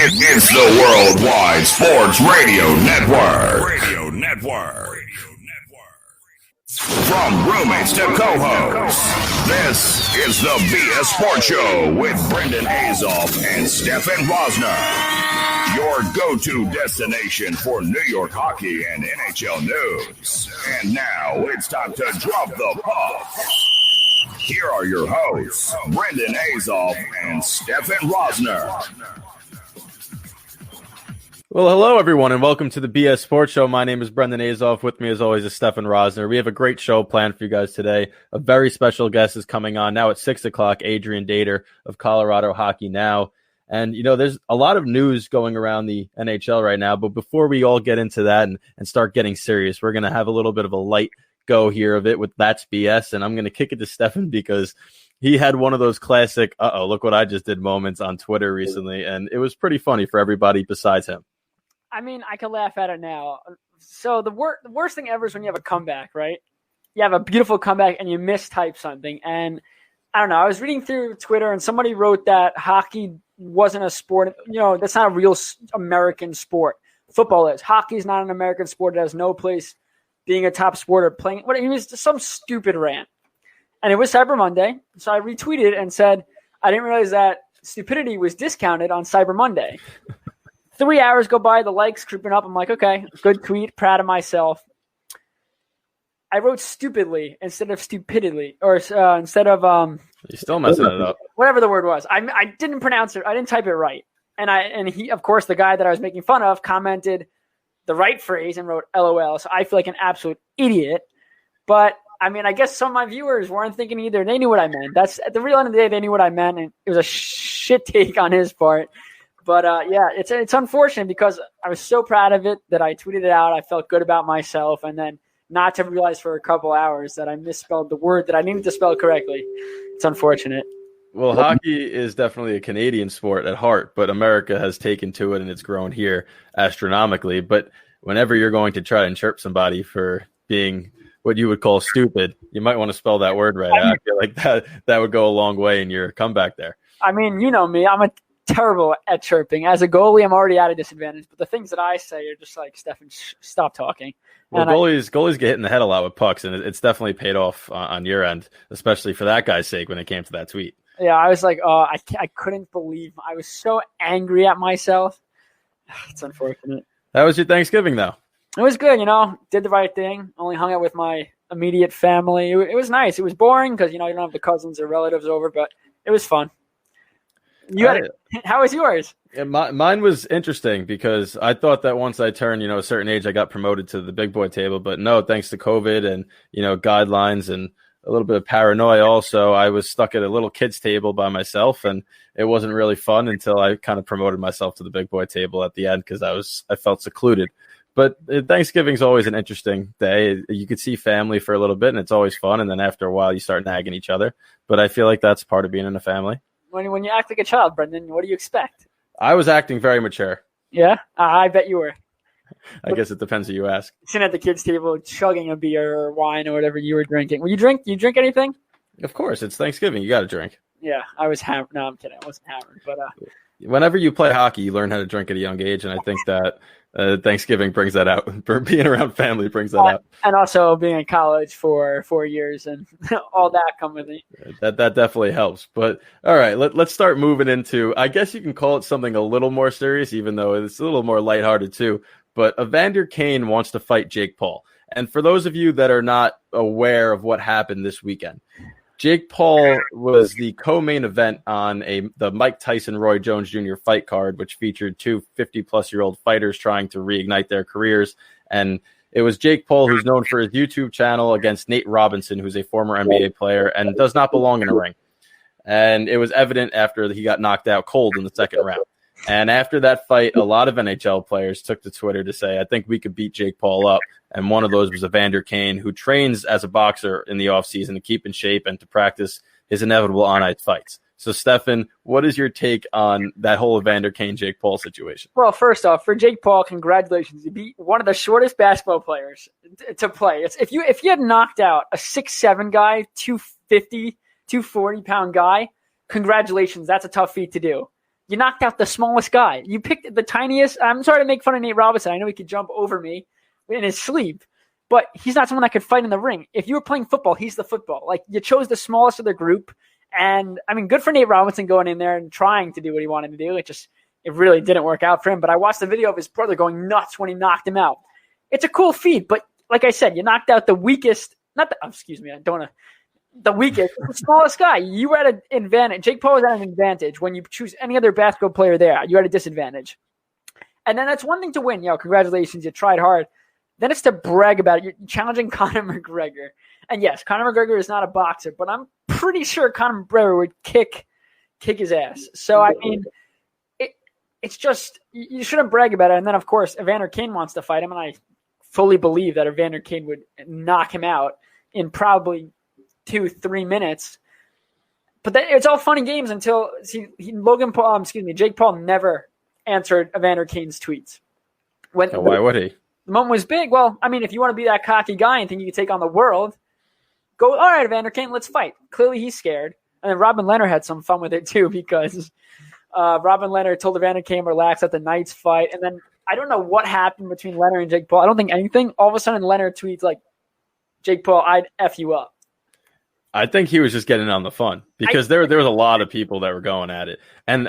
It's the Worldwide Sports Radio Network. From roommates to co-hosts, this is the BS Sports Show with Brendan Azoff and Stefan Rosner. Your go-to destination for New York hockey and NHL news. And now it's time to drop the puck. Here are your hosts, Brendan Azoff and Stefan Rosner. Well, hello, everyone, and welcome to the BS Sports Show. My name is Brendan Azoff. With me, as always, is Stefan Rosner. We have a great show planned for you guys today. A very special guest is coming on now at 6 o'clock, Adrian Dater of Colorado Hockey Now. And, you know, there's a lot of news going around the NHL right now. But before we all get into that and start getting serious, we're going to have a little bit of a light go here of it with That's BS. And I'm going to kick it to Stefan because he had one of those classic, look what I just did moments on Twitter recently. And it was pretty funny for everybody besides him. I mean, I can laugh at it now. So the worst thing ever is when you have a comeback, right? You have a beautiful comeback and you mistype something. And I don't know, I was reading through Twitter and somebody wrote that hockey wasn't a sport. You know, that's not a real American sport. Football is. Hockey is not an American sport. It has no place being a top sport or playing. It was some stupid rant. And it was Cyber Monday. So I retweeted and said, I didn't realize that stupidity was discounted on Cyber Monday. 3 hours go by, the likes creeping up. I'm like, okay, good tweet, proud of myself. I wrote stupidly instead of stupidly, or instead of You're still messing it up. Whatever the word was. I didn't pronounce it. I didn't type it right. And he, of course, the guy that I was making fun of commented the right phrase and wrote LOL. So I feel like an absolute idiot. But I mean, I guess some of my viewers weren't thinking either. They knew what I meant. That's at the real end of the day, they knew what I meant, and it was a shit take on his part. But, yeah, it's unfortunate because I was so proud of it that I tweeted it out. I felt good about myself. And then not to realize for a couple hours that I misspelled the word that I needed to spell correctly. It's unfortunate. Well, hockey is definitely a Canadian sport at heart, but America has taken to it and it's grown here astronomically. But whenever you're going to try and chirp somebody for being what you would call stupid, you might want to spell that word right. I feel like that would go a long way in your comeback there. I mean, you know me. I'm terrible at chirping. As a goalie, I'm already at a disadvantage. But the things that I say are just like, Stefan, stop talking. Well, goalies get hit in the head a lot with pucks, and it's definitely paid off on your end, especially for that guy's sake when it came to that tweet. Yeah, I was like, I couldn't believe. I was so angry at myself. It's unfortunate. How was your Thanksgiving, though? It was good, you know. Did the right thing. Only hung out with my immediate family. It was nice. It was boring because, you know, you don't have the cousins or relatives over, but it was fun. How was yours? Yeah, mine was interesting because I thought that once I turned, a certain age, I got promoted to the big boy table. But no, thanks to COVID and, guidelines and a little bit of paranoia also, I was stuck at a little kids table by myself, and it wasn't really fun until I kind of promoted myself to the big boy table at the end because I felt secluded. But Thanksgiving's always an interesting day. You could see family for a little bit, and it's always fun. And then after a while, you start nagging each other. But I feel like that's part of being in a family. When you act like a child, Brendan, what do you expect? I was acting very mature. Yeah? I bet you were. I guess it depends who you ask. Sitting at the kids' table, chugging a beer or wine or whatever you were drinking. You drink anything? Of course. It's Thanksgiving. You got to drink. Yeah, I was hammered. No, I'm kidding. I wasn't hammered. But whenever you play hockey, you learn how to drink at a young age, and I think that Thanksgiving brings that out. Being around family brings that out. And also being in college for 4 years and all that come with it. That definitely helps. But all right, let's start moving into, I guess you can call it something a little more serious, even though it's a little more lighthearted too. But Evander Kane wants to fight Jake Paul. And for those of you that are not aware of what happened this weekend, Jake Paul was the co-main event on the Mike Tyson-Roy Jones Jr. fight card, which featured two 50-plus-year-old fighters trying to reignite their careers. And it was Jake Paul, who's known for his YouTube channel, against Nate Robinson, who's a former NBA player and does not belong in a ring. And it was evident after he got knocked out cold in the second round. And after that fight, a lot of NHL players took to Twitter to say, I think we could beat Jake Paul up. And one of those was Evander Kane, who trains as a boxer in the offseason to keep in shape and to practice his inevitable on-ice fights. So, Stefan, what is your take on that whole Evander Kane-Jake Paul situation? Well, first off, for Jake Paul, congratulations. You beat one of the shortest basketball players to play. If you had knocked out a 6'7" guy, 250, 240-pound guy, congratulations. That's a tough feat to do. You knocked out the smallest guy. You picked the tiniest. I'm sorry to make fun of Nate Robinson. I know he could jump over me in his sleep, but he's not someone that could fight in the ring. If you were playing football, he's the football. Like, you chose the smallest of the group. And I mean, good for Nate Robinson going in there and trying to do what he wanted to do. It really didn't work out for him. But I watched the video of his brother going nuts when he knocked him out. It's a cool feat, but like I said, you knocked out the weakest, the weakest, the smallest guy. You were at an advantage. Jake Paul was at an advantage. When you choose any other basketball player there, you're at a disadvantage. And then that's one thing to win. Congratulations, you tried hard. Then it's to brag about it. You're challenging Conor McGregor. And yes, Conor McGregor is not a boxer, but I'm pretty sure Conor McGregor would kick his ass. So, I mean, it's just, you shouldn't brag about it. And then, of course, Evander Kane wants to fight him, and I fully believe that Evander Kane would knock him out in probably 2-3 minutes. But it's all fun and games until Jake Paul never answered Evander Kane's tweets. Why would he? The moment was big. Well, I mean, if you want to be that cocky guy and think you can take on the world, go, all right, Evander Kane, let's fight. Clearly he's scared. And then Robin Leonard had some fun with it too, because Robin Leonard told Evander Kane relax at the Knights fight. And then I don't know what happened between Leonard and Jake Paul. I don't think anything. All of a sudden Leonard tweets like, Jake Paul, I'd F you up. I think he was just getting on the fun, because there was a lot of people that were going at it. And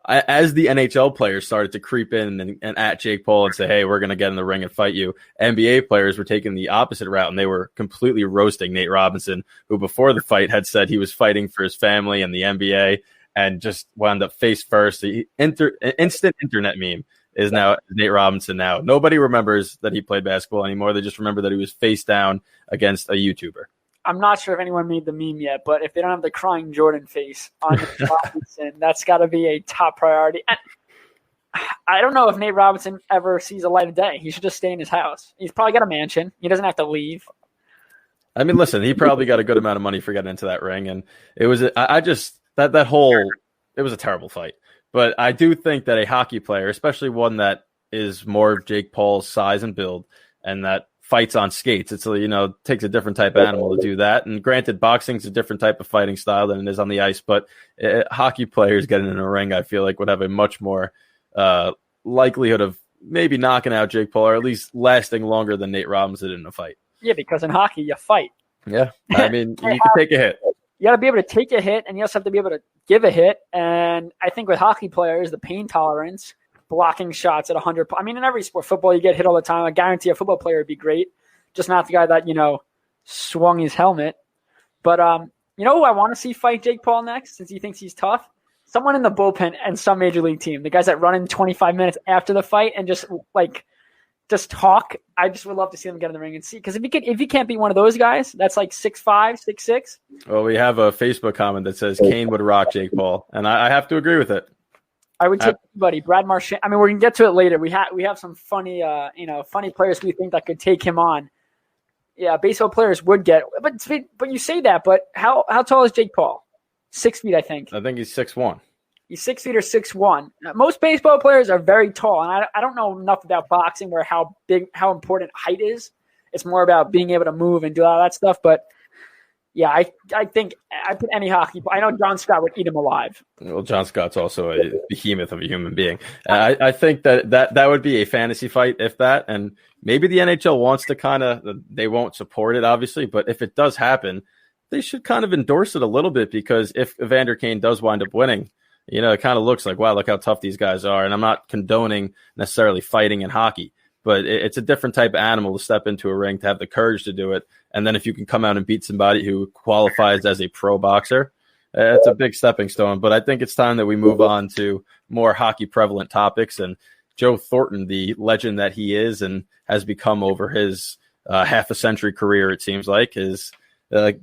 as the NHL players started to creep in and at Jake Paul and say, hey, we're going to get in the ring and fight you, NBA players were taking the opposite route, and they were completely roasting Nate Robinson, who before the fight had said he was fighting for his family and the NBA, and just wound up face first. The instant internet meme is now Nate Robinson now. Nobody remembers that he played basketball anymore. They just remember that he was face down against a YouTuber. I'm not sure if anyone made the meme yet, but if they don't have the crying Jordan face on Nate Robinson, that's got to be a top priority. And I don't know if Nate Robinson ever sees a light of day. He should just stay in his house. He's probably got a mansion. He doesn't have to leave. I mean, listen, he probably got a good amount of money for getting into that ring, and it was it was a terrible fight. But I do think that a hockey player, especially one that is more of Jake Paul's size and build, and that fights on skates, it's takes a different type of animal to do that. And granted, boxing's a different type of fighting style than it is on the ice, but hockey players getting in a ring, I feel like, would have a much more likelihood of maybe knocking out Jake Paul, or at least lasting longer than Nate Robinson in a fight. Yeah, because in hockey, you fight. Yeah, I mean, you can take a hit. You got to be able to take a hit, and you also have to be able to give a hit. And I think with hockey players, the pain tolerance, blocking shots at 100. I mean, in every sport, football, you get hit all the time. I guarantee a football player would be great, just not the guy that, swung his helmet. But who I want to see fight Jake Paul next, since he thinks he's tough? Someone in the bullpen and some major league team. The guys that run in 25 minutes after the fight and just talk. I just would love to see them get in the ring and see. Because if he can't beat one of those guys, that's like 6'5", 6'6". Well, we have a Facebook comment that says Kane would rock Jake Paul, and I have to agree with it. I would take anybody. Brad Marchand. I mean, we're gonna get to it later. We have some funny, funny players we think that could take him on. Yeah, baseball players would get, but you say that. But how tall is Jake Paul? 6 feet, I think. I think he's 6'1". He's 6 feet or 6'1". Most baseball players are very tall, and I don't know enough about boxing where how important height is. It's more about being able to move and do all that stuff. But yeah, I think I put any hockey. I know John Scott would eat him alive. Well, John Scott's also a behemoth of a human being. I think that would be a fantasy fight, if that, and maybe the NHL wants to they won't support it, obviously, but if it does happen, they should kind of endorse it a little bit, because if Evander Kane does wind up winning, it kind of looks like, wow, look how tough these guys are. And I'm not condoning necessarily fighting in hockey, but it's a different type of animal to step into a ring, to have the courage to do it. And then if you can come out and beat somebody who qualifies as a pro boxer, it's a big stepping stone. But I think it's time that we move on to more hockey prevalent topics. And Joe Thornton, the legend that he is and has become over his half a century career, it seems like,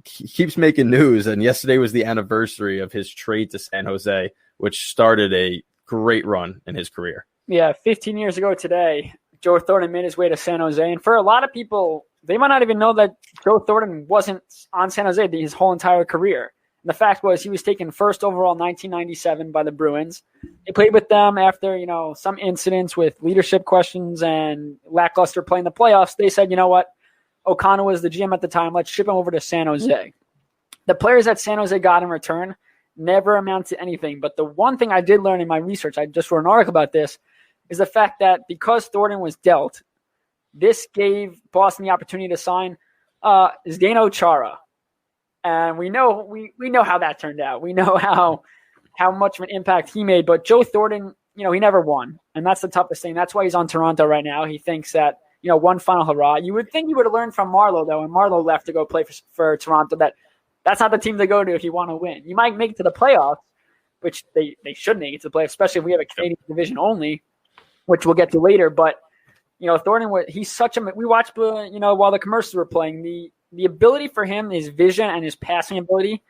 keeps making news. And yesterday was the anniversary of his trade to San Jose, which started a great run in his career. Yeah, 15 years ago today, Joe Thornton made his way to San Jose. And for a lot of people, they might not even know that Joe Thornton wasn't on San Jose his whole entire career. And the fact was, he was taken first overall in 1997 by the Bruins. He played with them after, some incidents with leadership questions and lackluster play in the playoffs. They said, you know what? O'Connor was the GM at the time. Let's ship him over to San Jose. The players that San Jose got in return never amounts to anything. But the one thing I did learn in my research, I just wrote an article about this, is the fact that because Thornton was dealt, this gave Boston the opportunity to sign Zdeno Chara. And we know how that turned out. We know how much of an impact he made. But Joe Thornton, he never won. And that's the toughest thing. That's why he's on Toronto right now. He thinks that, one final hurrah. You would think he would have learned from Marleau, though, and Marleau left to go play for Toronto, that's not the team to go to if you want to win. You might make it to the playoffs, which they should make it to the playoffs, especially if we have a Canadian division only, which we'll get to later. But, Thornton, he's such a – we watched, while the commercials were playing, the ability for him, his vision and his passing ability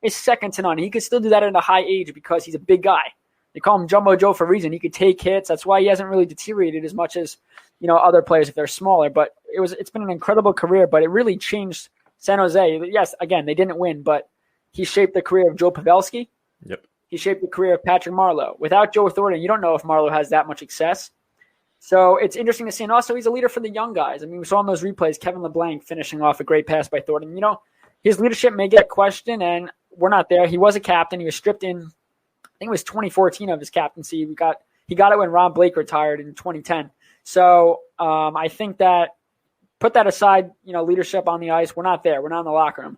is second to none. He could still do that at a high age because he's a big guy. They call him Jumbo Joe for a reason. He could take hits. That's why he hasn't really deteriorated as much as, other players if they're smaller. But it's been an incredible career, but it really changed San Jose. Yes, again, they didn't win, but he shaped the career of Joe Pavelski. Yep. He shaped the career of Patrick Marleau. Without Joe Thornton, you don't know if Marleau has that much success. So it's interesting to see. And also, he's a leader for the young guys. I mean, we saw in those replays Kevin LeBlanc finishing off a great pass by Thornton. His leadership may get questioned, and we're not there. He was a captain. He was stripped in, I think it was 2014 of his captaincy. He got it when Ron Blake retired in 2010. So I think that, put that aside, leadership on the ice, we're not there. We're not in the locker room.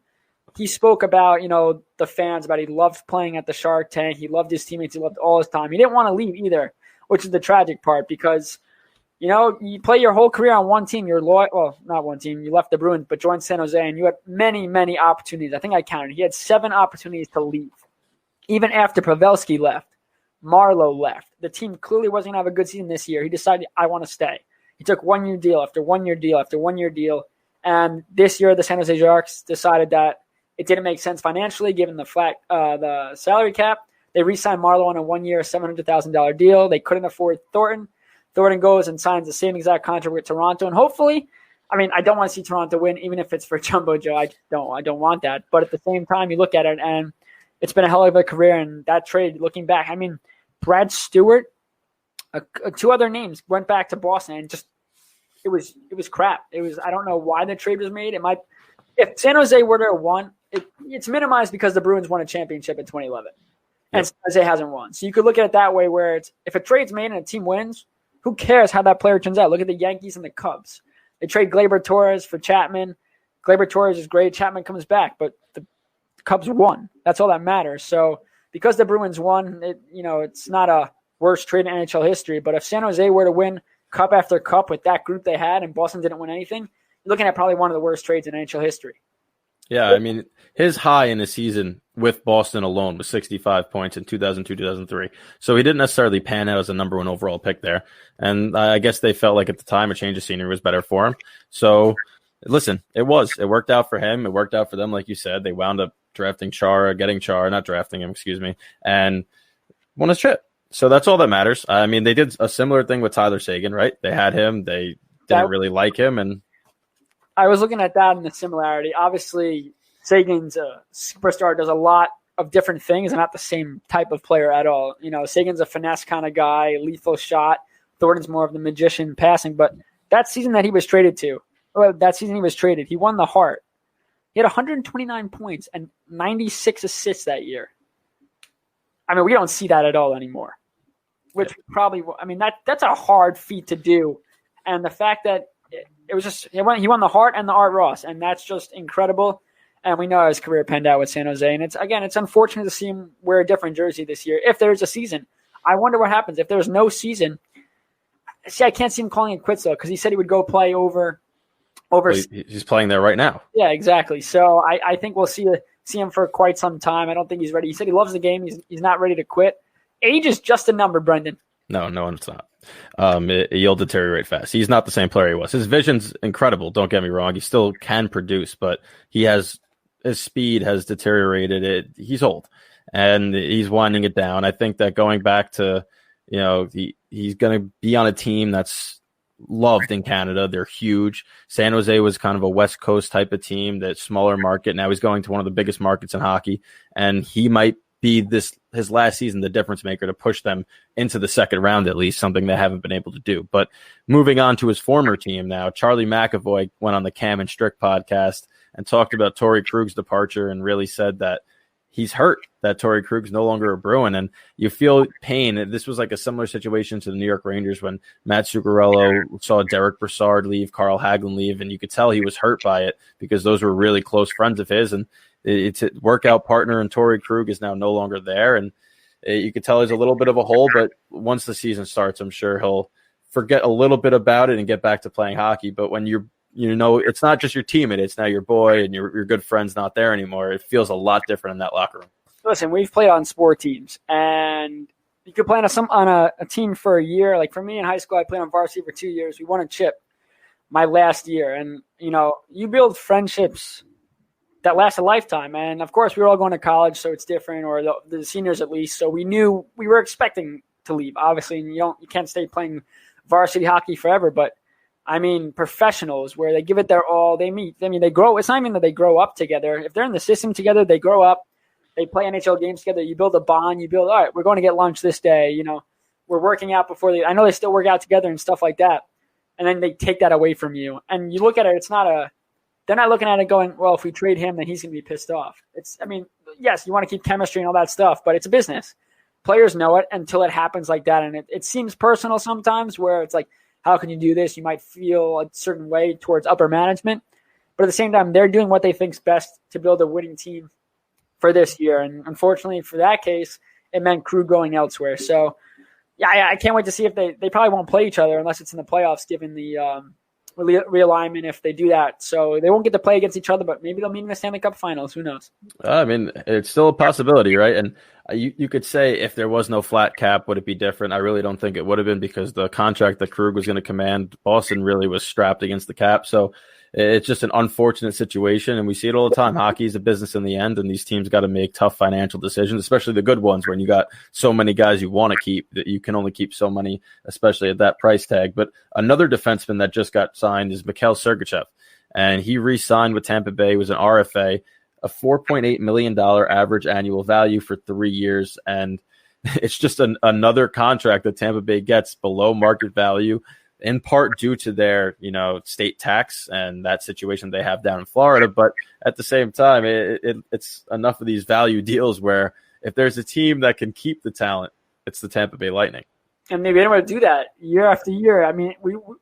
He spoke about, the fans, about he loved playing at the Shark Tank. He loved his teammates. He loved all his time. He didn't want to leave either, which is the tragic part because, you play your whole career on one team. You're loyal. Well, not one team. You left the Bruins, but joined San Jose, and you had many, many opportunities. I think I counted. He had 7 opportunities to leave. Even after Pavelski left, Marleau left. The team clearly wasn't going to have a good season this year. He decided, I want to stay. He took 1-year deal after 1-year deal after 1-year deal. And this year, the San Jose Sharks decided that it didn't make sense financially, given the salary cap. They re-signed Marleau on a 1-year, $700,000 deal. They couldn't afford Thornton. Thornton goes and signs the same exact contract with Toronto. And hopefully, I don't want to see Toronto win, even if it's for Jumbo Joe. I don't want that. But at the same time, you look at it, and it's been a hell of a career. And that trade, looking back, Brad Stewart, 2 other names went back to Boston, and just it was crap. I don't know why the trade was made. If San Jose were to have won, it's minimized because the Bruins won a championship in 2011, and San Jose hasn't won. So you could look at it that way, where if a trade's made and a team wins, who cares how that player turns out? Look at the Yankees and the Cubs. They trade Gleyber Torres for Chapman. Gleyber Torres is great. Chapman comes back, but the Cubs won. That's all that matters. So because the Bruins won, it's not a worst trade in NHL history. But if San Jose were to win cup after cup with that group they had and Boston didn't win anything, you're looking at probably one of the worst trades in NHL history. Yeah, his high in the season with Boston alone was 65 points in 2002-2003. So he didn't necessarily pan out as a number 1 overall pick there. And I guess they felt like at the time a change of scenery was better for him. So, listen, it worked out for him. It worked out for them, like you said. They wound up getting Chara, not drafting him, and won his trip. So that's all that matters. They did a similar thing with Tyler Seguin, right? They had him. They didn't really like him, and I was looking at that and the similarity. Obviously, Sagan's a superstar, does a lot of different things, and not the same type of player at all. Sagan's a finesse kind of guy, lethal shot. Thornton's more of the magician passing. But that season he was traded, he won the Hart. He had 129 points and 96 assists that year. We don't see that at all anymore. Which probably, that's a hard feat to do. And the fact that it was just he won the Hart and the Art Ross, and that's just incredible. And we know how his career panned out with San Jose. And it's unfortunate to see him wear a different jersey this year. If there's a season, I wonder what happens if there's no season. See, I can't see him calling it quits though, because he said he would go play over. He's playing there right now. Yeah, exactly. So I think we'll see him for quite some time. I don't think he's ready. He said he loves the game. He's not ready to quit. Age is just a number, Brendan. No, it's not. He'll deteriorate fast. He's not the same player he was. His vision's incredible. Don't get me wrong. He still can produce, but his speed has deteriorated. He's old, and he's winding it down. I think that going back to, he's going to be on a team that's loved in Canada. They're huge. San Jose was kind of a West Coast type of team, that smaller market. Now he's going to one of the biggest markets in hockey, and he might be his last season the difference maker to push them into the second round, at least, something they haven't been able to do. But moving on to his former team now, Charlie McAvoy went on the Cam and Strick podcast and talked about Torrey Krug's departure and really said that he's hurt that Torrey Krug's no longer a Bruin, and you feel pain. This was like a similar situation to the New York Rangers when Matt Zuccarello saw Derek Brassard leave, Carl Hagelin leave, and you could tell he was hurt by it because those were really close friends of his, and it's a workout partner, and Torrey Krug is now no longer there, and you could tell there's a little bit of a hole, but once the season starts, I'm sure he'll forget a little bit about it and get back to playing hockey. But when it's not just your teammate, it's now your boy and your good friend's not there anymore. It feels a lot different in that locker room. Listen, we've played on sport teams, and you could play on a team for a year. Like for me in high school, I played on varsity for 2 years. We won a chip my last year. And, you build friendships that last a lifetime. And, of course, we were all going to college, so it's different, or the seniors at least. So we knew we were expecting to leave, obviously. And you can't stay playing varsity hockey forever, but professionals where they give it their all, they meet. They grow. It's not even that they grow up together. If they're in the system together, they grow up. They play NHL games together. You build a bond. You build, all right, we're going to get lunch this day. We're working out before I know they still work out together and stuff like that. And then they take that away from you. And you look at it, they're not looking at it going, well, if we trade him, then he's going to be pissed off. Yes, you want to keep chemistry and all that stuff, but it's a business. Players know it until it happens like that. And it seems personal sometimes where it's like, how can you do this? You might feel a certain way towards upper management. But at the same time, they're doing what they think's best to build a winning team for this year. And unfortunately, for that case, it meant Krug going elsewhere. So, yeah, I can't wait to see if they probably won't play each other unless it's in the playoffs, given the realignment if they do that. So they won't get to play against each other, but maybe they'll meet in the Stanley Cup Finals. Who knows? It's still a possibility, right? And you could say if there was no flat cap, would it be different? I really don't think it would have been because the contract that Krug was going to command, Boston really was strapped against the cap. So it's just an unfortunate situation, and we see it all the time. Hockey is a business in the end, and these teams got to make tough financial decisions, especially the good ones when you got so many guys you want to keep that you can only keep so many, especially at that price tag. But another defenseman that just got signed is Mikhail Sergachev, and he re-signed with Tampa Bay. He was an RFA, a $4.8 million average annual value for 3 years, and it's just another contract that Tampa Bay gets below market value, in part due to their, state tax and that situation they have down in Florida. But at the same time, it's enough of these value deals where if there's a team that can keep the talent, it's the Tampa Bay Lightning. And maybe anyone would do that year after year.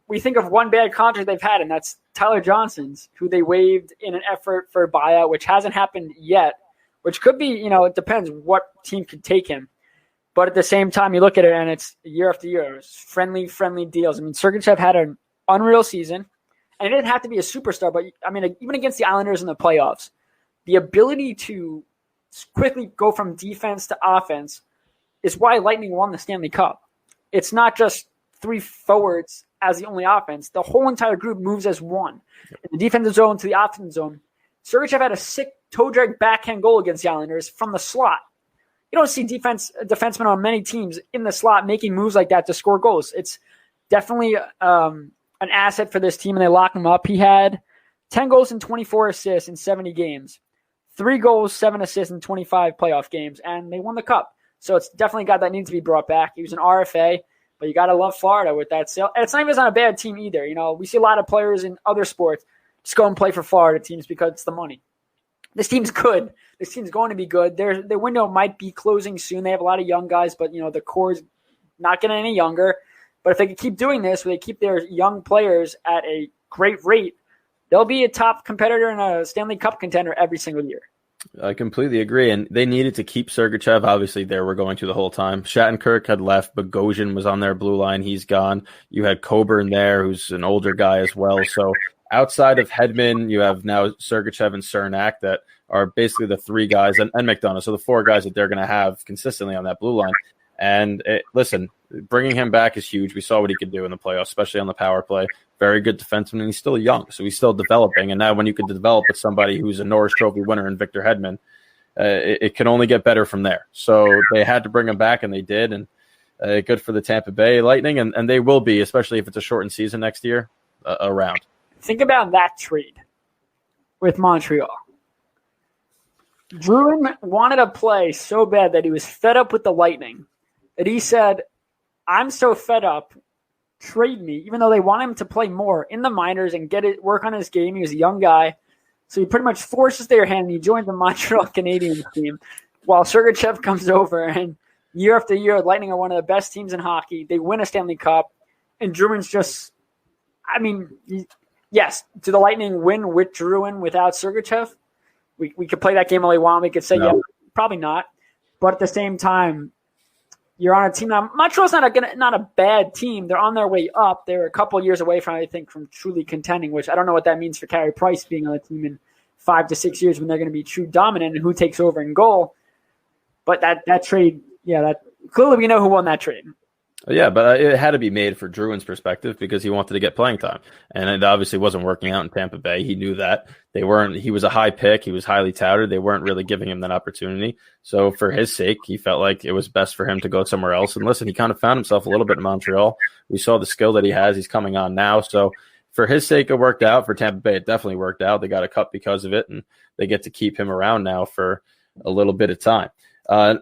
We think of one bad contract they've had, and that's Tyler Johnson's, who they waived in an effort for a buyout, which hasn't happened yet, which could be, it depends what team could take him. But at the same time, you look at it, and it's year after year. It's friendly deals. Sergachev had an unreal season, and it didn't have to be a superstar. But, even against the Islanders in the playoffs, the ability to quickly go from defense to offense is why Lightning won the Stanley Cup. It's not just three forwards as the only offense. The whole entire group moves as one. In the defensive zone to the offensive zone. Sergachev had a sick toe drag backhand goal against the Islanders from the slot. You don't see defensemen on many teams in the slot making moves like that to score goals. It's definitely an asset for this team, and they lock him up. He had 10 goals and 24 assists in 70 games, 3 goals, 7 assists in 25 playoff games, and they won the Cup. So it's definitely a guy that needs to be brought back. He was an RFA, but you got to love Florida with that sale. And it's not even on a bad team either. We see a lot of players in other sports just go and play for Florida teams because it's the money. This team's good. This team's going to be good. Their window might be closing soon. They have a lot of young guys, but the core's not getting any younger. But if they can keep doing this, where they keep their young players at a great rate, they'll be a top competitor and a Stanley Cup contender every single year. I completely agree, and they needed to keep Sergachev. Obviously, they were going to the whole time. Shattenkirk had left, but Bogosian was on their blue line. He's gone. You had Coburn there, who's an older guy as well. So outside of Hedman, you have now Sergachev and Cernak that are basically the 3 guys, and McDonough. So the 4 guys that they're going to have consistently on that blue line. And listen, bringing him back is huge. We saw what he could do in the playoffs, especially on the power play. Very good defenseman, and he's still young, so he's still developing. And now when you can develop with somebody who's a Norris Trophy winner in Victor Hedman, it can only get better from there. So they had to bring him back, and they did. And good for the Tampa Bay Lightning, and they will be, especially if it's a shortened season next year, around. Think about that trade with Montreal. Bruin wanted to play so bad that he was fed up with the Lightning that he said, I'm so fed up, trade me, even though they want him to play more in the minors and work on his game. He was a young guy. So he pretty much forces their hand, and he joined the Montreal Canadiens team. while Sergachev comes over and year after year, Lightning are one of the best teams in hockey. They win a Stanley Cup, and Drouin's just, I mean, yes, do the Lightning win with Drouin without Sergachev? We could play that game all we want. We could say, yeah, probably not. But at the same time, you're on a team. Now, Montreal's not a bad team. They're on their way up. They're a couple years away from, I think, from truly contending, which I don't know what that means for Carey Price being on the team in 5 to 6 years when they're going to be true dominant and who takes over in goal. But that trade, that clearly we know who won that trade. Yeah, but it had to be made for Drouin's perspective because he wanted to get playing time. And it obviously wasn't working out in Tampa Bay. He knew that. He was a high pick. He was highly touted. They weren't really giving him that opportunity. So for his sake, he felt like it was best for him to go somewhere else. And listen, he kind of found himself a little bit in Montreal. We saw the skill that he has. He's coming on now. So for his sake, it worked out. For Tampa Bay, it definitely worked out. They got a cup because of it, and they get to keep him around now for a little bit of time. And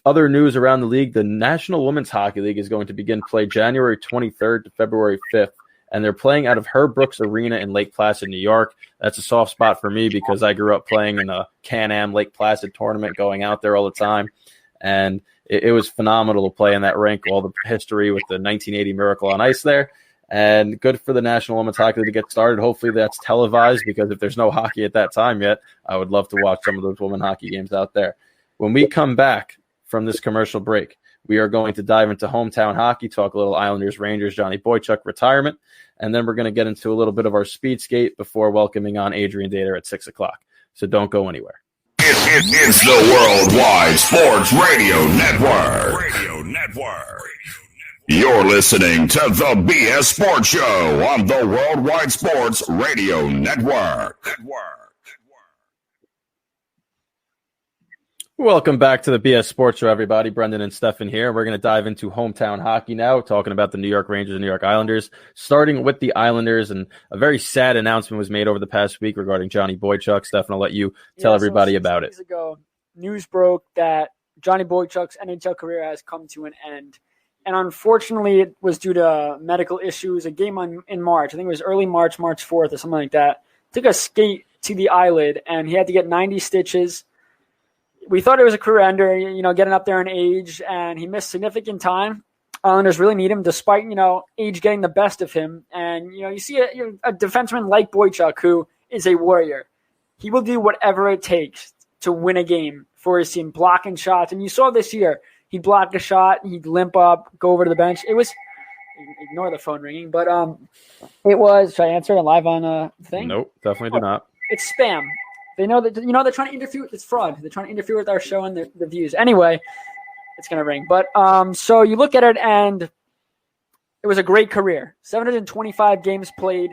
other news around the league, the National Women's Hockey League is going to begin play January 23rd to February 5th, and they're playing out of Herb Brooks Arena in Lake Placid, New York. That's a soft spot for me because I grew up playing in a Can-Am Lake Placid tournament, going out there all the time, and it was phenomenal to play in that rink, all the history with the 1980 Miracle on Ice there. And good for the National Women's Hockey League to get started. Hopefully that's televised because if there's no hockey at that time yet, I would love to watch some of those women hockey games out there. When we come back from this commercial break, we are going to dive into hometown hockey, talk a little Islanders, Rangers, Johnny Boychuk retirement, and then we're going to get into a little bit of our speed skate before welcoming on Adrian Dater at 6 o'clock. So don't go anywhere. It's the Worldwide Sports Radio Network. You're listening to the BS Sports Show on the Worldwide Sports Radio Network. Welcome back to the BS Sports Show, everybody. Brendan and Stefan here. We're going to dive into hometown hockey now, talking about the New York Rangers and New York Islanders, starting with the Islanders. And a very sad announcement was made over the past week regarding Johnny Boychuk. Stefan, I'll let you tell everybody about it. 6 days ago, news broke that Johnny Boychuk's NHL career has come to an end. And unfortunately, it was due to medical issues. A game in March, I think it was early March 4th or something like that, took a skate to the eyelid, and he had to get 90 stitches. We thought it was a career ender, getting up there in age, and he missed significant time. Islanders really need him, despite, age getting the best of him. And, you see a defenseman like Boychuk, who is a warrior. He will do whatever it takes to win a game for his team, blocking shots. And you saw this year, he'd block a shot, he'd limp up, go over to the bench. It was, ignore the phone ringing, but it was, should I answer it live on a thing? Nope, definitely do not. It's spam. They know that, they're trying to interfere. It's fraud. They're trying to interfere with our show and the views. Anyway, it's going to ring. But so you look at it, and it was a great career. 725 games played,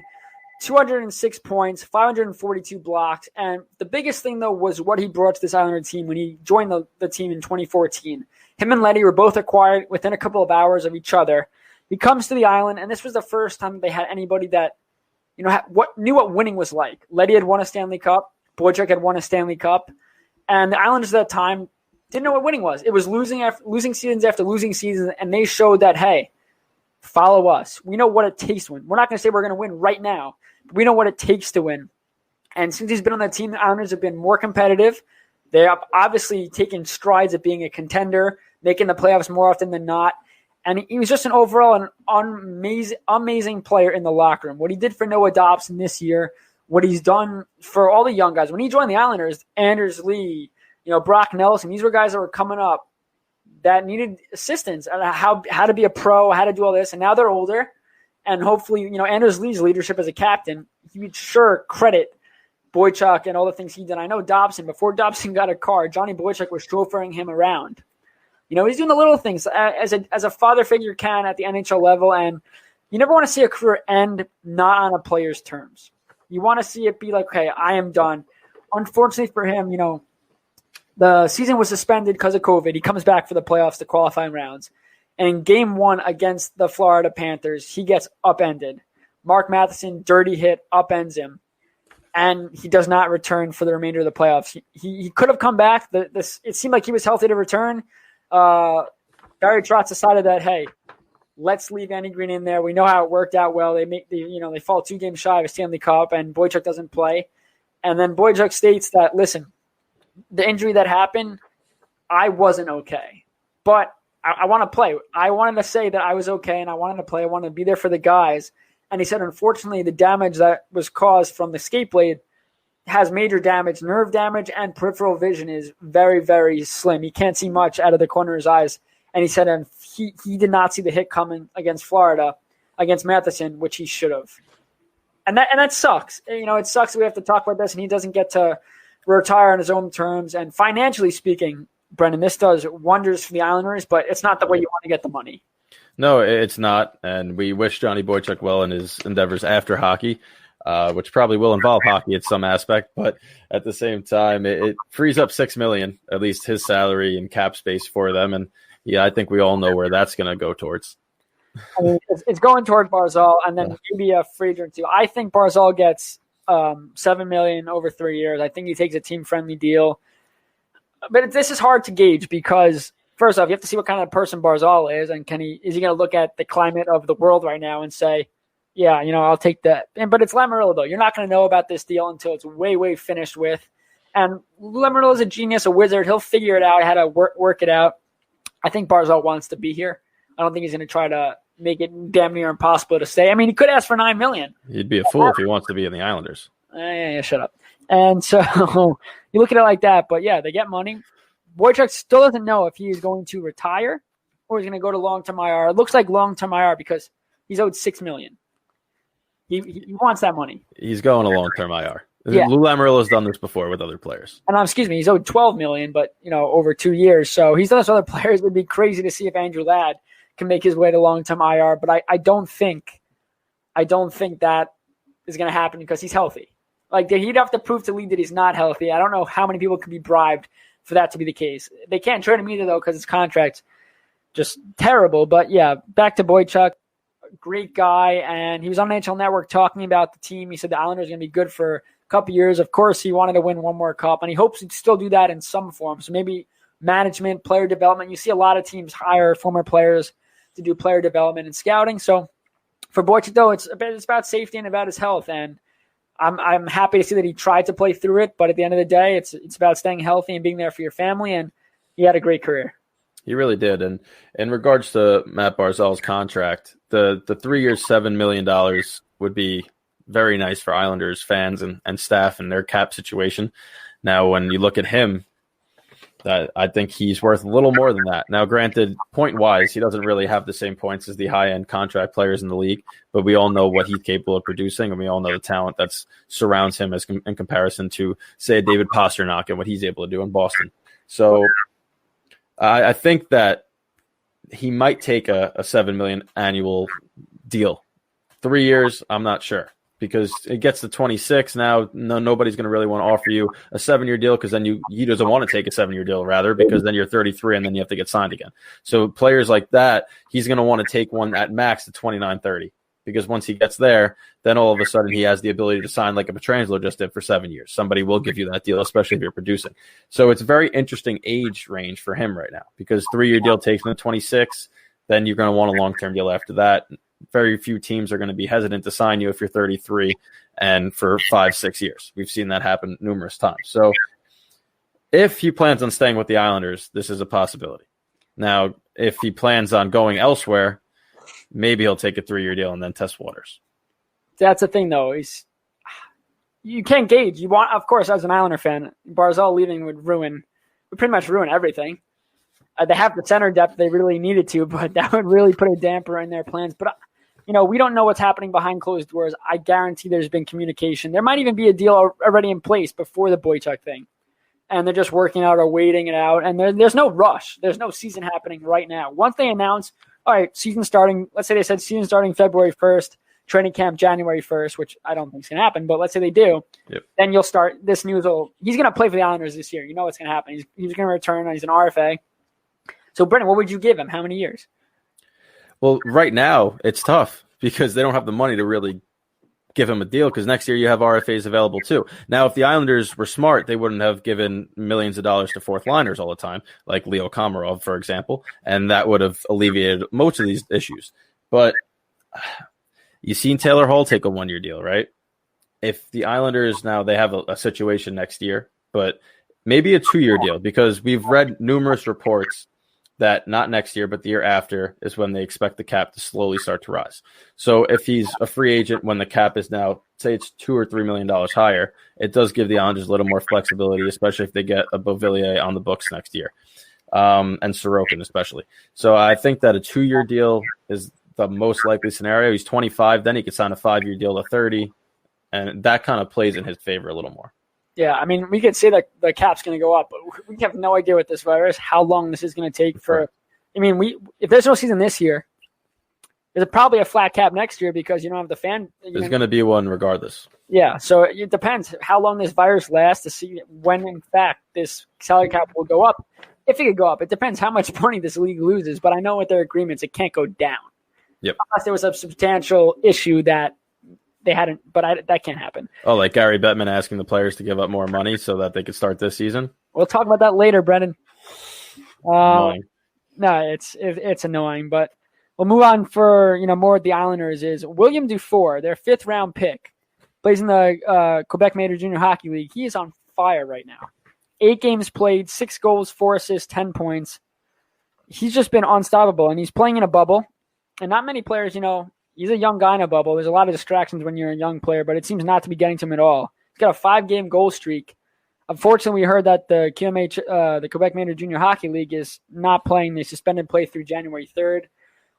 206 points, 542 blocks. And the biggest thing, though, was what he brought to this Islander team when he joined the team in 2014. Him and Leddy were both acquired within a couple of hours of each other. He comes to the island, and this was the first time they had anybody that knew what winning was like. Leddy had won a Stanley Cup. Boychuk had won a Stanley Cup, and the Islanders at that time didn't know what winning was. It was losing seasons after losing seasons, and they showed that, hey, follow us. We know what it takes to win. We're not going to say we're going to win right now, but we know what it takes to win. And since he's been on that team, the Islanders have been more competitive. They have obviously taken strides at being a contender, making the playoffs more often than not. And he was just an amazing player in the locker room. What he did for Noah Dobson this year, what he's done for all the young guys. When he joined the Islanders, Anders Lee, Brock Nelson, these were guys that were coming up that needed assistance on how to be a pro, how to do all this. And now they're older. And hopefully, Anders Lee's leadership as a captain, he would sure credit Boychuk and all the things he did. I know Dobson, before Dobson got a car, Johnny Boychuk was chauffeuring him around. He's doing the little things as a father figure can at the NHL level. And you never want to see a career end not on a player's terms. You want to see it be like, okay, I am done. Unfortunately for him, the season was suspended because of COVID. He comes back for the playoffs, the qualifying rounds. And in game 1 against the Florida Panthers, he gets upended. Mark Matheson, dirty hit, upends him. And he does not return for the remainder of the playoffs. He could have come back. It seemed like he was healthy to return. Barry Trotz decided that, hey, let's leave Andy Green in there. We know how it worked out well. They fall 2 games shy of a Stanley Cup, and Boychuk doesn't play. And then Boychuk states that, listen, the injury that happened, I wasn't okay, but I want to play. I wanted to say that I was okay and I wanted to play. I wanted to be there for the guys. And he said, unfortunately, the damage that was caused from the skate blade has major damage, nerve damage, and peripheral vision is very, very slim. He can't see much out of the corner of his eyes. And he said he did not see the hit coming against Florida, against Matheson, which he should have. And that sucks. It sucks that we have to talk about this, and he doesn't get to retire on his own terms. And financially speaking, Brendan, this does wonders for the Islanders, but it's not the way you want to get the money. No, it's not. And we wish Johnny Boychuk well in his endeavors after hockey, which probably will involve hockey at some aspect. But at the same time, it frees up $6 million, at least his salary and cap space for them. And yeah, I think we all know where that's going to go towards. I mean, it's going toward Barzal, and then maybe a free agent too. I think Barzal gets $7 million over 3 years. I think he takes a team-friendly deal. But this is hard to gauge because, first off, you have to see what kind of person Barzal is, and is he going to look at the climate of the world right now and say, yeah, I'll take that. But it's Lamoriello, though. You're not going to know about this deal until it's way, way finished with. And Lamoriello is a genius, a wizard. He'll figure it out, how to work it out. I think Barzal wants to be here. I don't think he's going to try to make it damn near impossible to stay. I mean, he could ask for $9 million. He'd be a fool if he wants to be in the Islanders. Yeah, shut up. And so you look at it like that, but yeah, they get money. Boychuk still doesn't know if he is going to retire or he's going to go to long-term IR. It looks like long-term IR because he's owed $6 million. He wants that money. He's going to long-term IR. Yeah. Lou Lamoriello's done this before with other players. And he's owed $12 million, but over 2 years. So he's done this with other players. It would be crazy to see if Andrew Ladd can make his way to long-term IR, but I don't think that is going to happen because he's healthy. Like, he'd have to prove to Lee that he's not healthy. I don't know how many people could be bribed for that to be the case. They can't trade him either, though, because his contract's just terrible. But, yeah, back to Boychuk. Great guy. And he was on NHL Network talking about the team. He said the Islanders are going to be good for a couple years. Of course, he wanted to win one more cup, and he hopes to still do that in some form. So maybe management, player development. You see a lot of teams hire former players to do player development and scouting. So for Boychuk, though, it's about safety and about his health. And I'm happy to see that he tried to play through it, but at the end of the day, it's about staying healthy and being there for your family, and he had a great career. He really did. And in regards to Matt Barzal's contract, the 3 years, $7 million would be very nice for Islanders fans and staff and their cap situation. Now, when you look at him, I think he's worth a little more than that. Now, granted, point-wise, he doesn't really have the same points as the high-end contract players in the league, but we all know what he's capable of producing, and we all know the talent that surrounds him in comparison to, say, David Pastrnak and what he's able to do in Boston. So I think that he might take a $7 million annual deal. 3 years, I'm not sure. Because it gets to 26 now, nobody's going to really want to offer you a 7-year deal because then he doesn't want to take a 7-year deal, rather, because then you're 33 and then you have to get signed again. So players like that, he's going to want to take one at max to 29, 30 because once he gets there, then all of a sudden he has the ability to sign like a Pietrangelo just did for 7 years. Somebody will give you that deal, especially if you're producing. So it's a very interesting age range for him right now because 3-year deal takes him to 26, then you're going to want a long-term deal after that. Very few teams are going to be hesitant to sign you if you're 33 and for 5-6 years. We've seen that happen numerous times. So if he plans on staying with the Islanders, this is a possibility. Now, if he plans on going elsewhere, maybe he'll take a 3-year deal and then test waters. That's the thing, though. You can't gauge. You want, of course, as an Islander fan, Barzal leaving would pretty much ruin everything. They have the center depth they really needed to, but that would really put a damper in their plans. But, we don't know what's happening behind closed doors. I guarantee there's been communication. There might even be a deal already in place before the Boychuk thing. And they're just working out or waiting it out. And there's no rush. There's no season happening right now. Once they announce, all right, season starting, let's say they said season starting February 1st, training camp January 1st, which I don't think is going to happen, but let's say they do, Then you'll start this news. He's going to play for the Islanders this year. You know what's going to happen. He's going to return. He's an RFA. So, Brendan, what would you give him? How many years? Well, right now, it's tough because they don't have the money to really give him a deal because next year you have RFAs available too. Now, if the Islanders were smart, they wouldn't have given millions of dollars to fourth liners all the time, like Leo Komarov, for example, and that would have alleviated most of these issues. But you've seen Taylor Hall take a 1-year deal, right? If the Islanders now, they have a situation next year, but maybe a 2-year deal, because we've read numerous reports that not next year, but the year after is when they expect the cap to slowly start to rise. So if he's a free agent when the cap is now, say it's $2 or $3 million higher, it does give the Islanders a little more flexibility, especially if they get a Beauvillier on the books next year, and Sorokin especially. So I think that a 2-year deal is the most likely scenario. He's 25, then he could sign a 5-year deal to 30, and that kind of plays in his favor a little more. Yeah, I mean, we could say that the cap's going to go up, but we have no idea with this virus how long this is going to take for. I mean, if there's no season this year, there's probably a flat cap next year because you don't have the fan. There's going to be one regardless. Yeah, so it depends how long this virus lasts to see when, in fact, this salary cap will go up. If it could go up, it depends how much money this league loses. But I know with their agreements, it can't go down. Yep. Unless there was a substantial issue that they hadn't, but that can't happen. Oh, like Gary Bettman asking the players to give up more money so that they could start this season? We'll talk about that later, Brendan. Annoying. No, it's annoying, but we'll move on for more of the Islanders. Is William Dufour, their 5th round pick, plays in the Quebec Major Junior Hockey League. He is on fire right now. 8 games played, 6 goals, 4 assists, 10 points. He's just been unstoppable, and he's playing in a bubble. And not many players, he's a young guy in a bubble. There's a lot of distractions when you're a young player, but it seems not to be getting to him at all. He's got a 5-game goal streak. Unfortunately, we heard that the QMH, the Quebec Major Junior Hockey League, is not playing. They suspended play through January 3rd.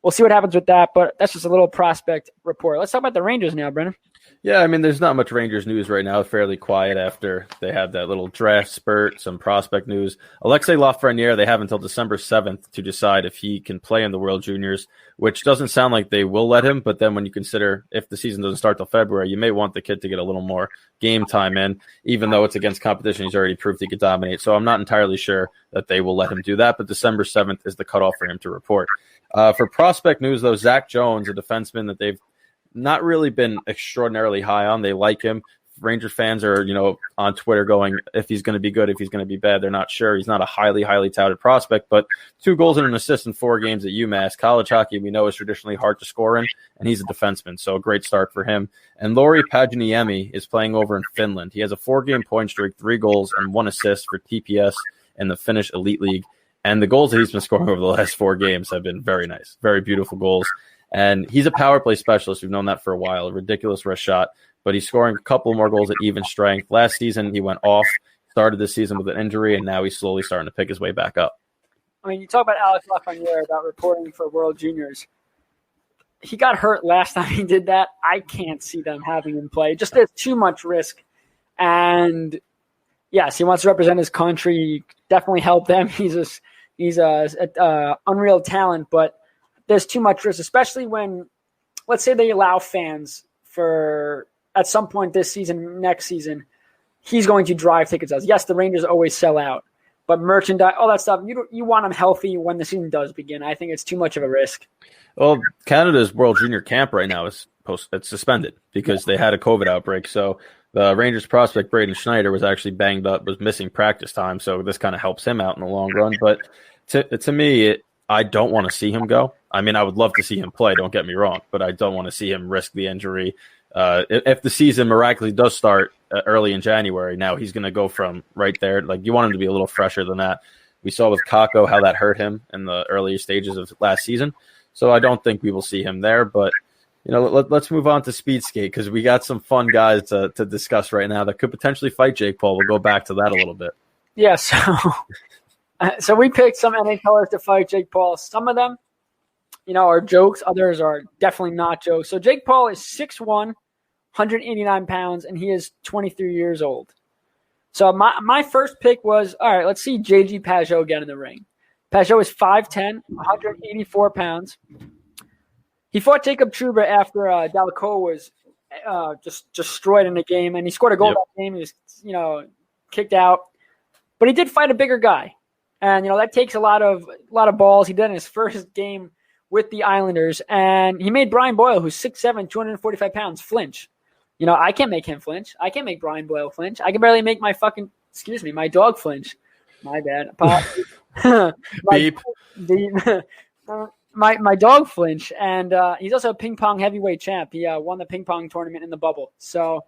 We'll see what happens with that, but that's just a little prospect report. Let's talk about the Rangers now, Brennan. Yeah, I mean, there's not much Rangers news right now. Fairly quiet after they had that little draft spurt, some prospect news. Alexei Lafreniere, they have until December 7th to decide if he can play in the World Juniors, which doesn't sound like they will let him. But then when you consider if the season doesn't start till February, you may want the kid to get a little more game time in, even though it's against competition. He's already proved he could dominate. So I'm not entirely sure that they will let him do that. But December 7th is the cutoff for him to report. For prospect news, though, Zach Jones, a defenseman that they've not really been extraordinarily high on. They like him. Rangers fans are, on Twitter going, if he's going to be good, if he's going to be bad, they're not sure. He's not a highly, highly touted prospect, but 2 goals and an assist in 4 games at UMass. College hockey, we know, is traditionally hard to score in, and he's a defenseman, so a great start for him. And Lauri Paginiemi is playing over in Finland. He has a 4-game point streak, 3 goals, and 1 assist for TPS in the Finnish Elite League. And the goals that he's been scoring over the last 4 games have been very nice, very beautiful goals. And he's a power play specialist. We've known that for a while. A ridiculous wrist shot, but he's scoring a couple more goals at even strength. Last season, he went off, started this season with an injury, and now he's slowly starting to pick his way back up. I mean, you talk about Alex Lafreniere about reporting for World Juniors. He got hurt last time he did that. I can't see them having him play. Just there's too much risk. And yes, he wants to represent his country. Definitely help them. He's a unreal talent, but there's too much risk, especially when, let's say they allow fans for, at some point this season, next season, he's going to drive ticket sales. Yes, the Rangers always sell out, but merchandise, all that stuff, you want them healthy when the season does begin. I think it's too much of a risk. Well, Canada's World Junior Camp right now is it's suspended because they had a COVID outbreak. So the Rangers prospect Braden Schneider was actually banged up, was missing practice time. So this kind of helps him out in the long run. But to me, I don't want to see him go. I mean, I would love to see him play, don't get me wrong, but I don't want to see him risk the injury. If the season miraculously does start early in January, now he's going to go from right there. Like, you want him to be a little fresher than that. We saw with Kakko how that hurt him in the early stages of last season. So I don't think we will see him there. But, let's move on to speed skate because we got some fun guys to discuss right now that could potentially fight Jake Paul. We'll go back to that a little bit. Yeah, so we picked some NHLers to fight Jake Paul. Some of them, are jokes. Others are definitely not jokes. So Jake Paul is 6'1", 189 pounds, and he is 23 years old. So my first pick was, all right, let's see J.G. Pageau get in the ring. Pageau is 5'10", 184 pounds. He fought Jacob Trouba after Delacour was just destroyed in the game, and he scored a goal that game. He was, kicked out. But he did fight a bigger guy. And, that takes a lot of balls. He did in his first game with the Islanders. And he made Brian Boyle, who's 6'7", 245 pounds, flinch. I can't make him flinch. I can't make Brian Boyle flinch. I can barely make my dog flinch. My bad. Beep. My dog flinch. And he's also a ping pong heavyweight champ. He won the ping pong tournament in the bubble. So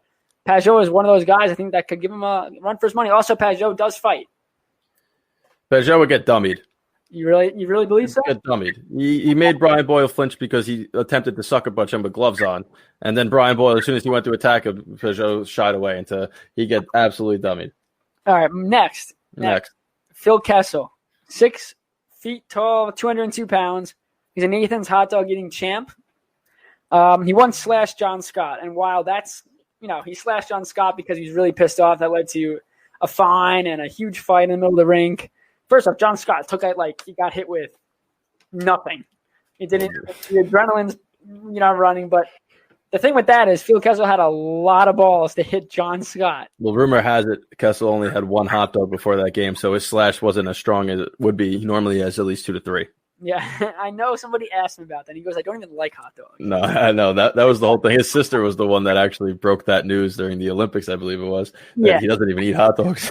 Pageau is one of those guys I think that could give him a run for his money. Also, Pageau does fight. Peugeot would get dummied. You really believe so? Get dummied. He made Brian Boyle flinch because he attempted to sucker punch him with gloves on, and then Brian Boyle, as soon as he went to attack him, Peugeot shied away until he get absolutely dummied. All right, next. Phil Kessel, 6 feet tall, 202 pounds. He's a Nathan's hot dog eating champ. He once slashed John Scott, and while that's he slashed John Scott because he was really pissed off. That led to a fine and a huge fight in the middle of the rink. First off, John Scott took it like he got hit with nothing. He didn't. The adrenaline's running, but the thing with that is Phil Kessel had a lot of balls to hit John Scott. Well, rumor has it Kessel only had 1 hot dog before that game, so his slash wasn't as strong as it would be. He normally has at least 2 to 3. Yeah, I know somebody asked him about that. He goes, I don't even like hot dogs. No, I know. That was the whole thing. His sister was the one that actually broke that news during the Olympics, I believe it was. Yeah. He doesn't even eat hot dogs.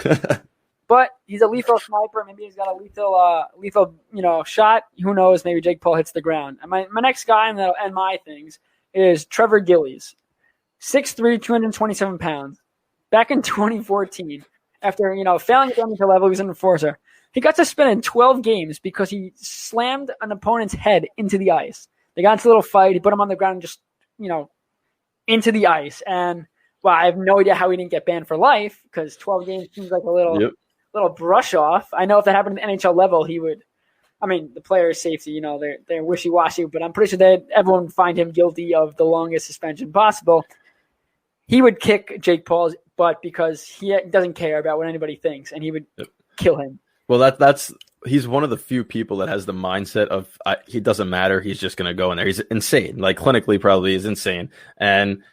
But he's a lethal sniper. Maybe he's got a lethal shot. Who knows? Maybe Jake Paul hits the ground. And my next guy, and that'll end my things, is Trevor Gillies. 6'3", 227 pounds. Back in 2014, after failing at the NHL level, he was an enforcer. He got suspended in 12 games because he slammed an opponent's head into the ice. They got into a little fight. He put him on the ground and just, into the ice. And, well, I have no idea how he didn't get banned for life because 12 games seems like a little brush off. I know if that happened at the NHL level, he would – I mean, the player's safety, they're wishy-washy, but I'm pretty sure that everyone would find him guilty of the longest suspension possible. He would kick Jake Paul's butt because he doesn't care about what anybody thinks, and he would kill him. Well, he's one of the few people that has the mindset of he doesn't matter. He's just going to go in there. He's insane. Like clinically, probably is insane. And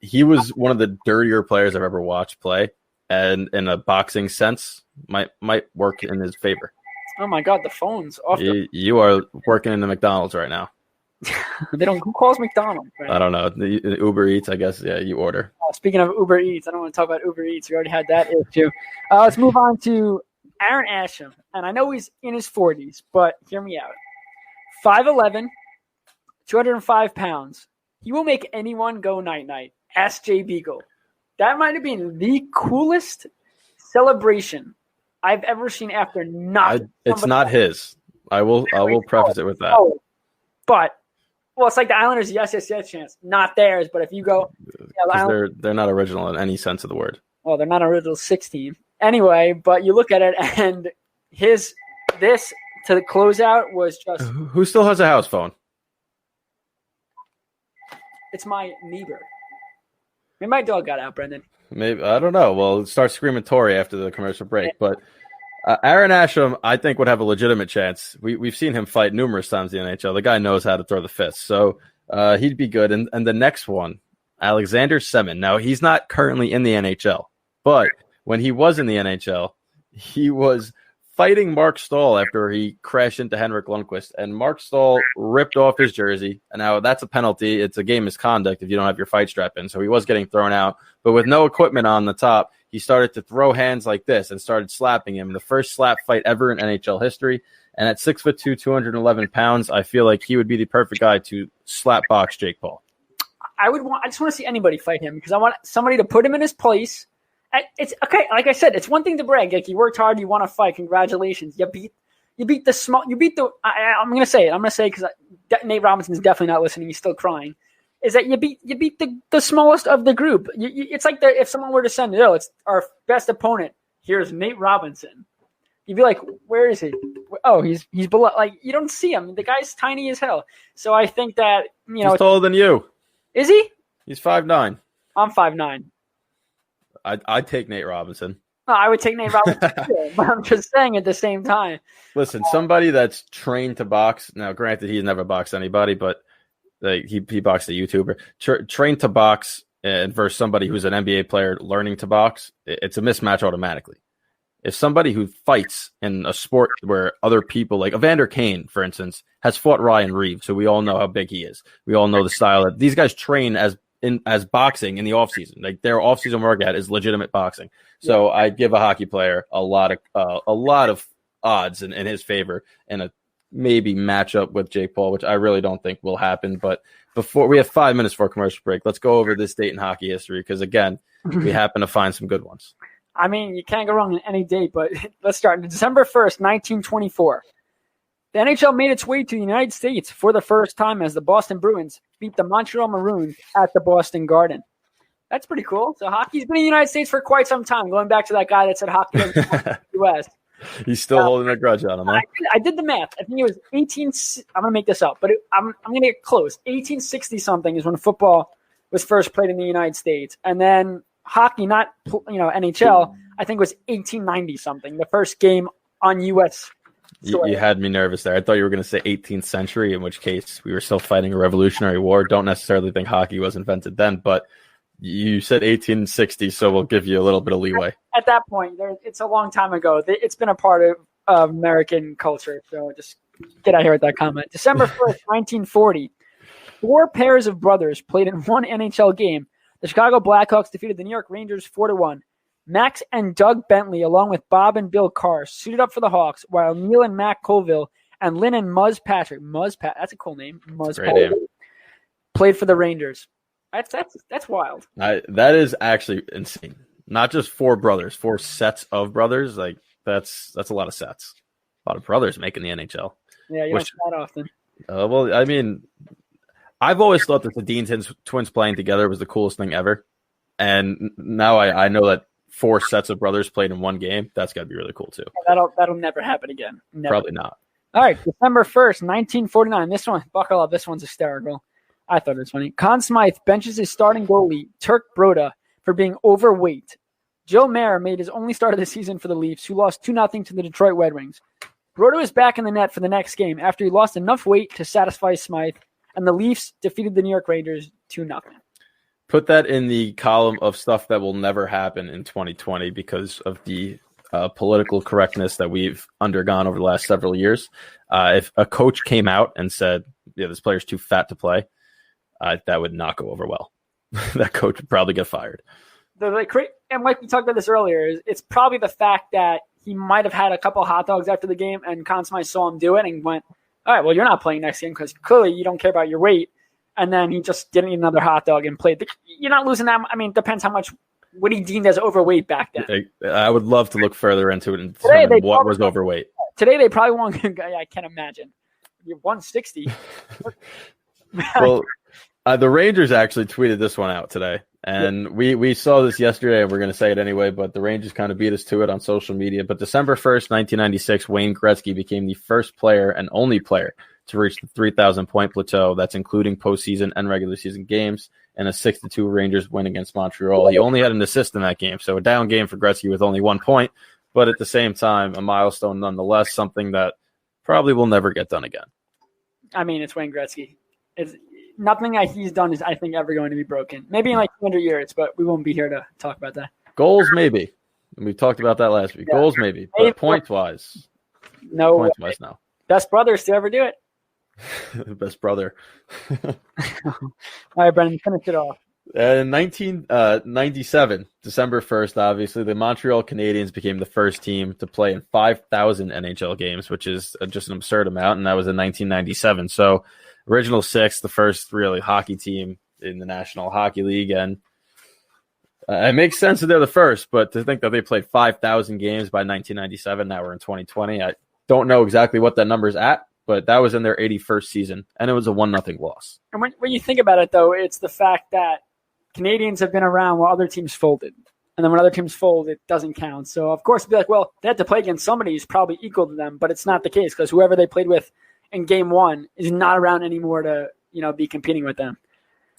he was one of the dirtier players I've ever watched play. And in a boxing sense, might work in his favor. Oh my God, the phone's off. You are working in the McDonald's right now. They don't. Who calls McDonald's? Right? I don't know. The Uber Eats, I guess. Yeah, you order. Speaking of Uber Eats, I don't want to talk about Uber Eats. We already had that issue. Let's move on to Aaron Asham, and I know he's in his 40s, but hear me out. 5'11", 205 pounds. He will make anyone go night-night. Ask Jay Beagle. That might have been the coolest celebration I've ever seen after it's not his. I will preface it with that. But, well, it's like the Islanders' yes chance. Not theirs, but if you go... Yeah, they're not original in any sense of the word. Well, they're not an original 16. Anyway, but you look at it, and this to the closeout was just... Who still has a house phone? It's my neighbor. Maybe my dog got out, Brendan. Maybe, I don't know. Well, start screaming Tory after the commercial break. But Aaron Asham, I think, would have a legitimate chance. We've seen him fight numerous times in the NHL. The guy knows how to throw the fist. So he'd be good. And the next one, Alexander Semin. Now, he's not currently in the NHL. But when he was in the NHL, he was fighting Mark Stahl after he crashed into Henrik Lundqvist. And Mark Stahl ripped off his jersey. And now that's a penalty. It's a game misconduct if you don't have your fight strap in. So he was getting thrown out. But with no equipment on the top, he started to throw hands like this and started slapping him. The first slap fight ever in NHL history. And at 6'2", 211 pounds, I feel like he would be the perfect guy to slap box Jake Paul. I just want to see anybody fight him because I want somebody to put him in his place. It's okay. Like I said, it's one thing to brag. Like you worked hard, you want to fight. Congratulations. You beat the small. You beat the. I'm gonna say it. I'm gonna say because Nate Robinson's definitely not listening. He's still crying. Is that you beat the smallest of the group? It's like if someone were to send it, it's our best opponent. Here's Nate Robinson. You'd be like, where is he? Oh, he's below. Like you don't see him. The guy's tiny as hell. So I think that he's taller than you. Is he? He's 5'9". I'm 5'9". I'd take Nate Robinson. No, I would take Nate Robinson too, but I'm just saying at the same time. Listen, somebody that's trained to box. Now, granted, he's never boxed anybody, but he boxed a YouTuber. Trained to box versus somebody who's an NBA player learning to box, it's a mismatch automatically. If somebody who fights in a sport where other people, like Evander Kane, for instance, has fought Ryan Reeves, so we all know how big he is. We all know the style that these guys train as boxing in the offseason. Like their offseason workout is legitimate boxing. So I'd give a hockey player a lot of odds in his favor and a maybe matchup with Jake Paul, which I really don't think will happen. But before we have 5 minutes for a commercial break, let's go over this date in hockey history because again, we happen to find some good ones. I mean, you can't go wrong on any date, but let's start. December 1st, 1924. The NHL made its way to the United States for the first time as the Boston Bruins beat the Montreal Maroons at the Boston Garden. That's pretty cool. So hockey's been in the United States for quite some time, going back to that guy that said hockey doesn't come to the U.S. He's still holding a grudge on him, huh? I did the math. I think it was 18. I'm going to make this up, but I'm going to get close. 1860-something is when football was first played in the United States. And then hockey, not NHL, I think was 1890-something, the first game on U.S. You had me nervous there. I thought you were going to say 18th century, in which case we were still fighting a Revolutionary War. Don't necessarily think hockey was invented then, but you said 1860, so we'll give you a little bit of leeway. At that point, it's a long time ago. It's been a part of American culture, so just get out here with that comment. December 1st, 1940, 4 pairs of brothers played in one NHL game. The Chicago Blackhawks defeated the New York Rangers 4-1. Max and Doug Bentley, along with Bob and Bill Carr, suited up for the Hawks, while Neil and Matt Colville and Lynn and Muzz Patrick, that's a cool name, Muzz Patrick, played for the Rangers. That's wild. That is actually insane. Not just 4 brothers, 4 sets of brothers. Like that's a lot of sets. A lot of brothers making the NHL. Yeah, you don't see that often. Well, I mean, I've always thought that the Dean twins playing together was the coolest thing ever, and now I know that 4 sets of brothers played in one game. That's got to be really cool too. That'll never happen again. Never. Probably not. All right, December 1st, 1949. This one, buckle up. This one's hysterical. I thought it was funny. Conn Smythe benches his starting goalie, Turk Broda, for being overweight. Joe Mayer made his only start of the season for the Leafs, who lost 2-0 to the Detroit Red Wings. Broda was back in the net for the next game after he lost enough weight to satisfy Smythe, and the Leafs defeated the New York Rangers 2-0. Put that in the column of stuff that will never happen in 2020 because of the political correctness that we've undergone over the last several years. If a coach came out and said, yeah, this player's too fat to play, that would not go over well. That coach would probably get fired. And like we talked about this earlier, it's probably the fact that he might have had a couple hot dogs after the game and Conn Smythe saw him do it and went, all right, well, you're not playing next game because clearly you don't care about your weight. And then he just didn't eat another hot dog and played. You're not losing that. I mean, it depends how much what he deemed as overweight back then. I would love to look further into it and determine what was overweight. Today they probably won't. I can't imagine. You're 160. Well, the Rangers actually tweeted this one out today. And we saw this yesterday, and we're going to say it anyway, but the Rangers kind of beat us to it on social media. But December 1st, 1996, Wayne Gretzky became the first player and only player to reach the 3,000-point plateau. That's including postseason and regular season games, and a 6-2 Rangers win against Montreal. He only had an assist in that game, so a down game for Gretzky with only 1 point, but at the same time, a milestone nonetheless, something that probably will never get done again. I mean, it's Wayne Gretzky. Nothing that he's done is, I think, ever going to be broken. Maybe in like 200 years, but we won't be here to talk about that. Goals, maybe. We talked about that last week. Yeah. Goals, maybe. But points-wise, no. Points-wise, no. Best brothers to ever do it. Best brother. All right, Brendan, finish it off. In 1997, December 1st, obviously, the Montreal Canadiens became the first team to play in 5,000 NHL games, which is just an absurd amount, and that was in 1997. So, original 6, the first really hockey team in the National Hockey League, and it makes sense that they're the first, but to think that they played 5,000 games by 1997, now we're in 2020, I don't know exactly what that number's at, but that was in their 81st season, and it was a 1-0 loss. And when you think about it, though, it's the fact that Canadians have been around while other teams folded. And then when other teams fold, it doesn't count. So, of course, it'd be like, well, they had to play against somebody who's probably equal to them, but it's not the case because whoever they played with in game 1 is not around anymore to, be competing with them.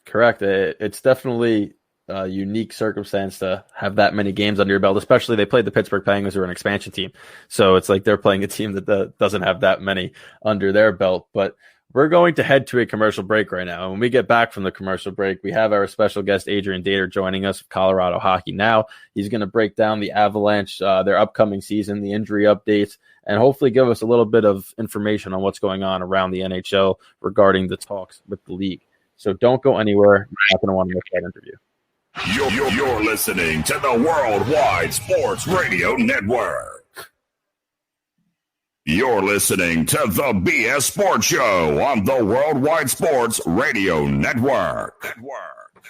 Correct. It's definitely a unique circumstance to have that many games under your belt, especially they played the Pittsburgh Penguins, who are an expansion team. So it's like they're playing a team that doesn't have that many under their belt. But we're going to head to a commercial break right now. When we get back from the commercial break, we have our special guest, Adrian Dater, joining us of Colorado Hockey Now. He's going to break down the Avalanche, their upcoming season, the injury updates, and hopefully give us a little bit of information on what's going on around the NHL regarding the talks with the league. So don't go anywhere. You're not going to want to miss that interview. You're listening to the Worldwide Sports Radio Network. You're listening to the BS Sports Show on the Worldwide Sports Radio Network.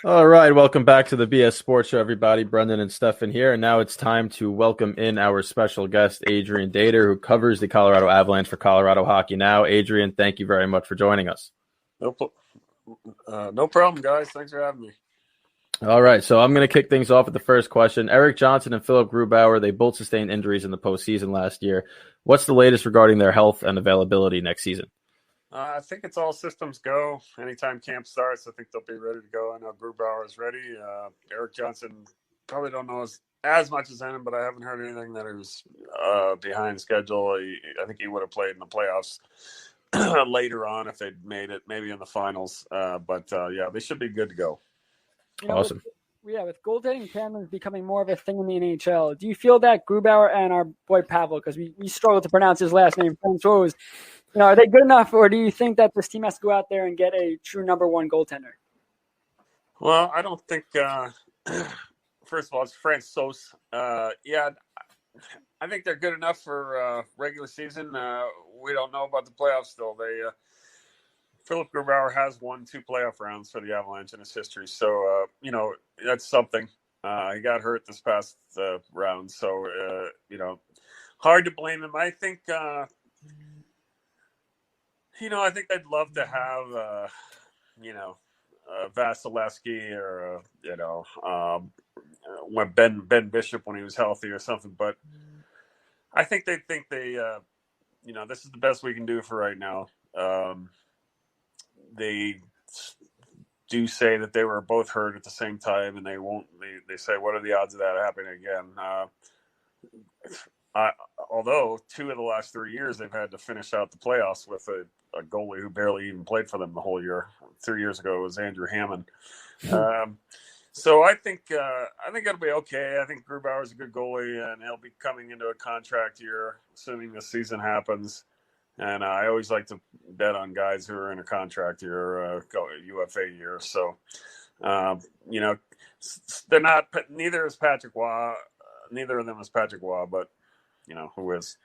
All right, welcome back to the BS Sports Show, everybody. Brendan and Stefan here, and now it's time to welcome in our special guest, Adrian Dater, who covers the Colorado Avalanche for Colorado Hockey Now. Adrian, thank you very much for joining us. No problem, guys. Thanks for having me. All right, so I'm going to kick things off with the first question. Erik Johnson and Philip Grubauer, they both sustained injuries in the postseason last year. What's the latest regarding their health and availability next season? I think it's all systems go. Anytime camp starts, I think they'll be ready to go. I know Grubauer is ready. Erik Johnson, probably don't know as much as him, but I haven't heard anything that he was behind schedule. I think he would have played in the playoffs later on if they'd made it, maybe in the finals. But they should be good to go. Awesome. With goaltending tandems becoming more of a thing in the NHL, do you feel that Grubauer and our boy Pavel, because we struggle to pronounce his last name, Francois, are they good enough, or do you think that this team has to go out there and get a true number one goaltender? Well, I don't think. First of all, it's Francois. I think they're good enough for regular season. We don't know about the playoffs still. Philip Grubauer has won 2 playoff rounds for the Avalanche in his history, so that's something. He got hurt this past round, so hard to blame him. I think. I think I'd love to have, Vasilevsky or, when Ben Bishop when he was healthy or something. But I think they this is the best we can do for right now. They do say that they were both hurt at the same time, and they say, what are the odds of that happening again? Although 2 of the last 3 years they've had to finish out the playoffs with a goalie who barely even played for them the whole year. 3 years ago it was Andrew Hammond. So I think it'll be okay. I think Grubauer is a good goalie, and he'll be coming into a contract year, assuming the season happens. And I always like to bet on guys who are in a contract year, UFA year. So, they're not. Neither is Patrick Waugh. Neither of them is Patrick Waugh, but who is?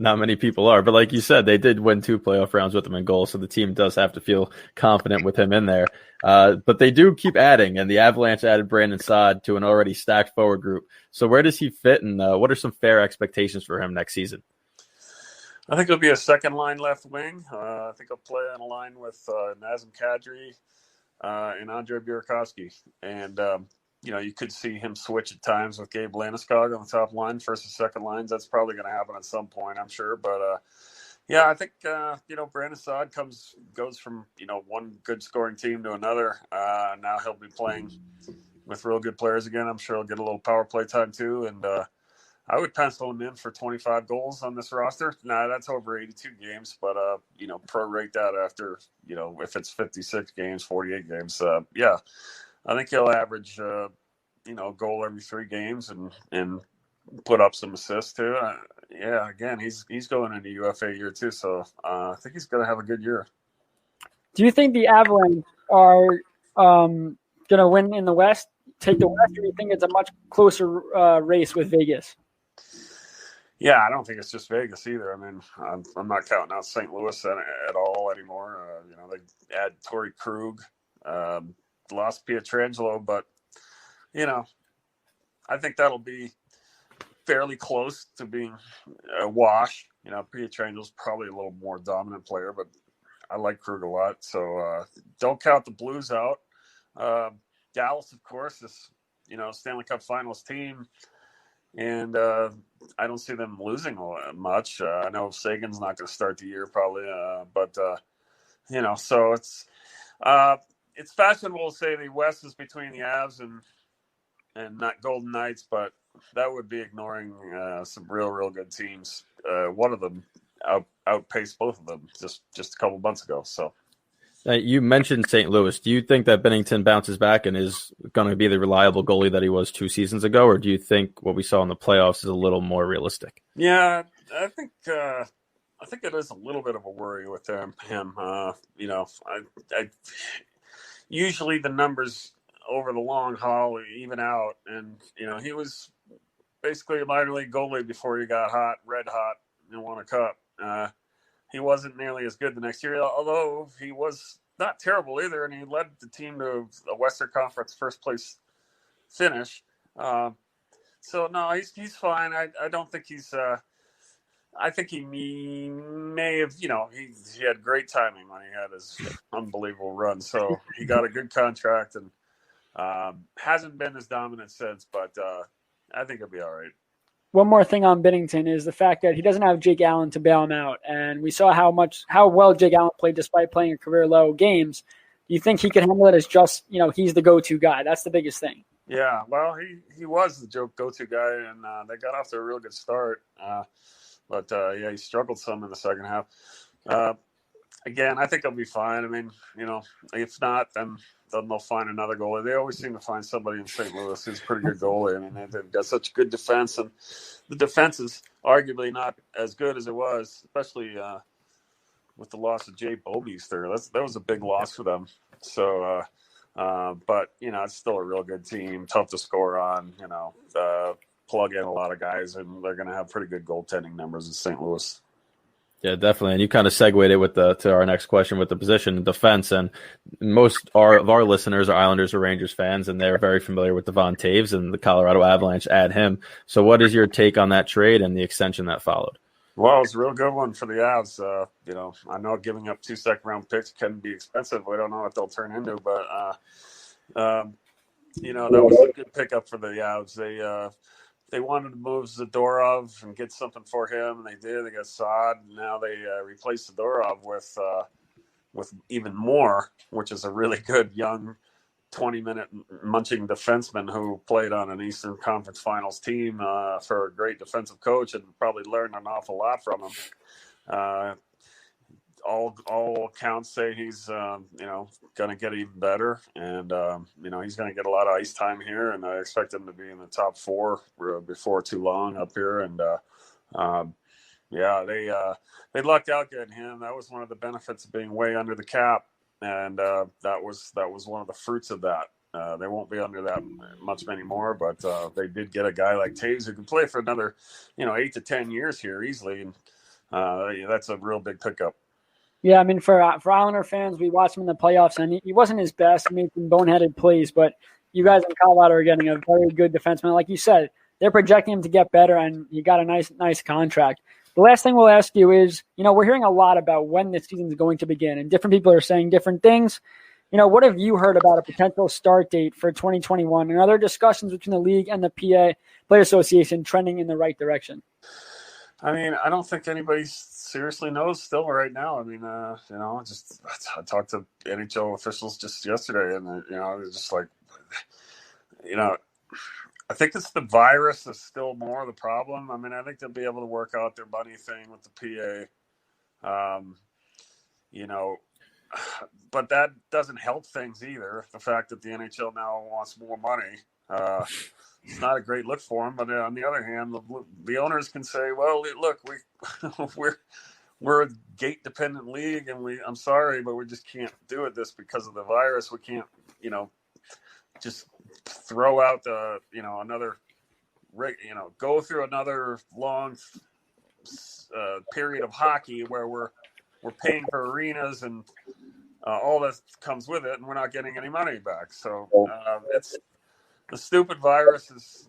Not many people are, but like you said, they did win 2 playoff rounds with him in goal, so the team does have to feel confident with him in there. But they do keep adding, and the Avalanche added Brandon Saad to an already stacked forward group. So where does he fit, and what are some fair expectations for him next season? I think it'll be a second line left wing. I think he'll play on a line with Nazem Kadri and Andre Burakovsky. And, you could see him switch at times with Gabe Landeskog on the top line, first and second lines. That's probably going to happen at some point, I'm sure. But, I think, Brandon Saad goes from, one good scoring team to another. Now he'll be playing with real good players again. I'm sure he'll get a little power play time too. And I would pencil him in for 25 goals on this roster. Now, that's over 82 games, but, prorate that after, if it's 56 games, 48 games. I think he'll average, a goal every 3 games and put up some assists too. Again, he's going into UFA year too, so I think he's going to have a good year. Do you think the Avalanche are going to win in the West, take the West, or do you think it's a much closer race with Vegas? Yeah, I don't think it's just Vegas either. I mean, I'm not counting out St. Louis at all anymore. They add Torrey Krug, lost Pietrangelo, but I think that'll be fairly close to being a wash. Pietrangelo's probably a little more dominant player, but I like Krug a lot. So don't count the Blues out. Dallas, of course, is Stanley Cup Finals team. And I don't see them losing much. I know Sagan's not going to start the year probably, but so it's fashionable to say the West is between the Avs and not Golden Knights, but that would be ignoring some real good teams. One of them outpaced both of them just a couple months ago. So. You mentioned St. Louis. Do you think that Binnington bounces back and is going to be the reliable goalie that he was 2 seasons ago, or do you think what we saw in the playoffs is a little more realistic? Yeah, I think it is a little bit of a worry with him. I usually the numbers over the long haul even out, and he was basically a minor league goalie before he got red hot, and won a cup. He wasn't nearly as good the next year, although he was not terrible either, and he led the team to a Western Conference first place finish. So no, he's fine. I don't think he's. I think he may have. He had great timing when he had his unbelievable run. So he got a good contract and hasn't been as dominant since. But I think he'll be all right. One more thing on Binnington is the fact that he doesn't have Jake Allen to bail him out, and we saw how well Jake Allen played despite playing a career low games. Do you think he can handle it as just he's the go-to guy? That's the biggest thing. Yeah, well, he was the go-to guy, and they got off to a real good start. But he struggled some in the second half. Again, I think he'll be fine. I mean, if not, then they'll find another goalie. They always seem to find somebody in St. Louis who's a pretty good goalie. I mean, they've got such good defense, and the defense is arguably not as good as it was, especially with the loss of Jay Bobeister. That was a big loss for them. So, but it's still a real good team, tough to score on. Plug in a lot of guys, and they're going to have pretty good goaltending numbers in St. Louis. Yeah, definitely. And you kind of segued it to our next question with the position in defense. And most of our listeners are Islanders or Rangers fans, and they're very familiar with Devon Taves, and the Colorado Avalanche add him. So what is your take on that trade and the extension that followed? Well, it's a real good one for the Avs. I know giving up 2 second-round picks can be expensive. We don't know what they'll turn into, but that was a good pickup for the Avs. They wanted to move Zadorov and get something for him, and they did. They got Saad, and now they replaced Zadorov with even more, which is a really good young 20-minute munching defenseman who played on an Eastern Conference Finals team for a great defensive coach and probably learned an awful lot from him. All accounts say he's going to get even better, and he's going to get a lot of ice time here, and I expect him to be in the top 4 before too long up here. And they lucked out getting him. That was one of the benefits of being way under the cap, and that was one of the fruits of that. They won't be under that much anymore, but they did get a guy like Taves who can play for another 8 to 10 years here easily, and that's a real big pickup. Yeah, I mean, for Islander fans, we watched him in the playoffs, and he wasn't his best. He made some boneheaded plays, but you guys in Colorado are getting a very good defenseman. Like you said, they're projecting him to get better, and he got a nice contract. The last thing we'll ask you is, we're hearing a lot about when the season is going to begin, and different people are saying different things. What have you heard about a potential start date for 2021, and other discussions between the league and the PA Player Association trending in the right direction? I mean, I don't think anybody seriously knows still right now. I mean, I talked to NHL officials just yesterday, and it was just like, I think it's the virus is still more the problem. I mean, I think they'll be able to work out their money thing with the PA, but that doesn't help things either. The fact that the NHL now wants more money. It's not a great look for them, but on the other hand, the owners can say, "Well, look, we're a gate-dependent league, and I'm sorry, but we just can't do it because of the virus. We can't, just throw out another, go through another long period of hockey where we're paying for arenas and all that comes with it, and we're not getting any money back. So it's." The stupid virus is,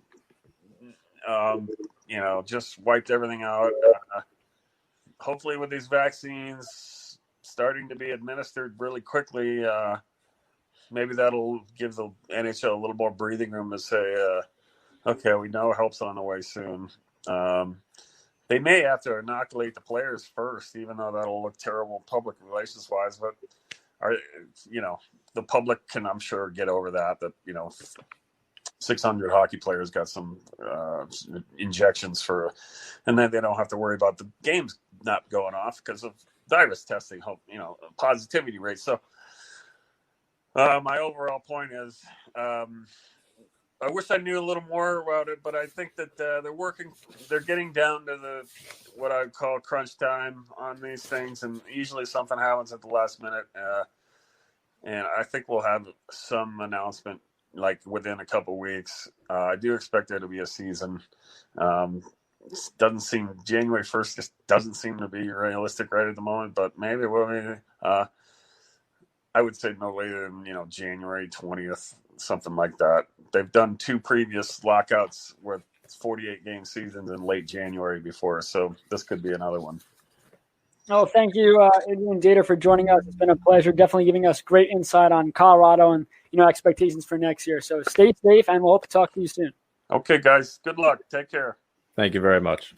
just wiped everything out. Hopefully with these vaccines starting to be administered really quickly, maybe that'll give the NHL a little more breathing room to say, okay, we know help's on the way soon. They may have to inoculate the players first, even though that'll look terrible public relations wise, but the public can, I'm sure, get over that 600 hockey players got some injections and then they don't have to worry about the games not going off because of virus testing, positivity rates. So my overall point is, I wish I knew a little more about it, but I think that they're getting down to what I call crunch time on these things. And usually something happens at the last minute. And I think we'll have some announcement like within a couple weeks. I do expect there to be a season. Doesn't seem January 1st just doesn't seem to be realistic right at the moment, but maybe I would say no later than, January 20th, something like that. They've done 2 previous lockouts with 48-game seasons in late January before, so this could be another one. Oh, thank you, Adrian Dater, for joining us. It's been a pleasure, definitely giving us great insight on Colorado and, expectations for next year. So stay safe, and we'll hope to talk to you soon. Okay, guys. Good luck. Take care. Thank you very much.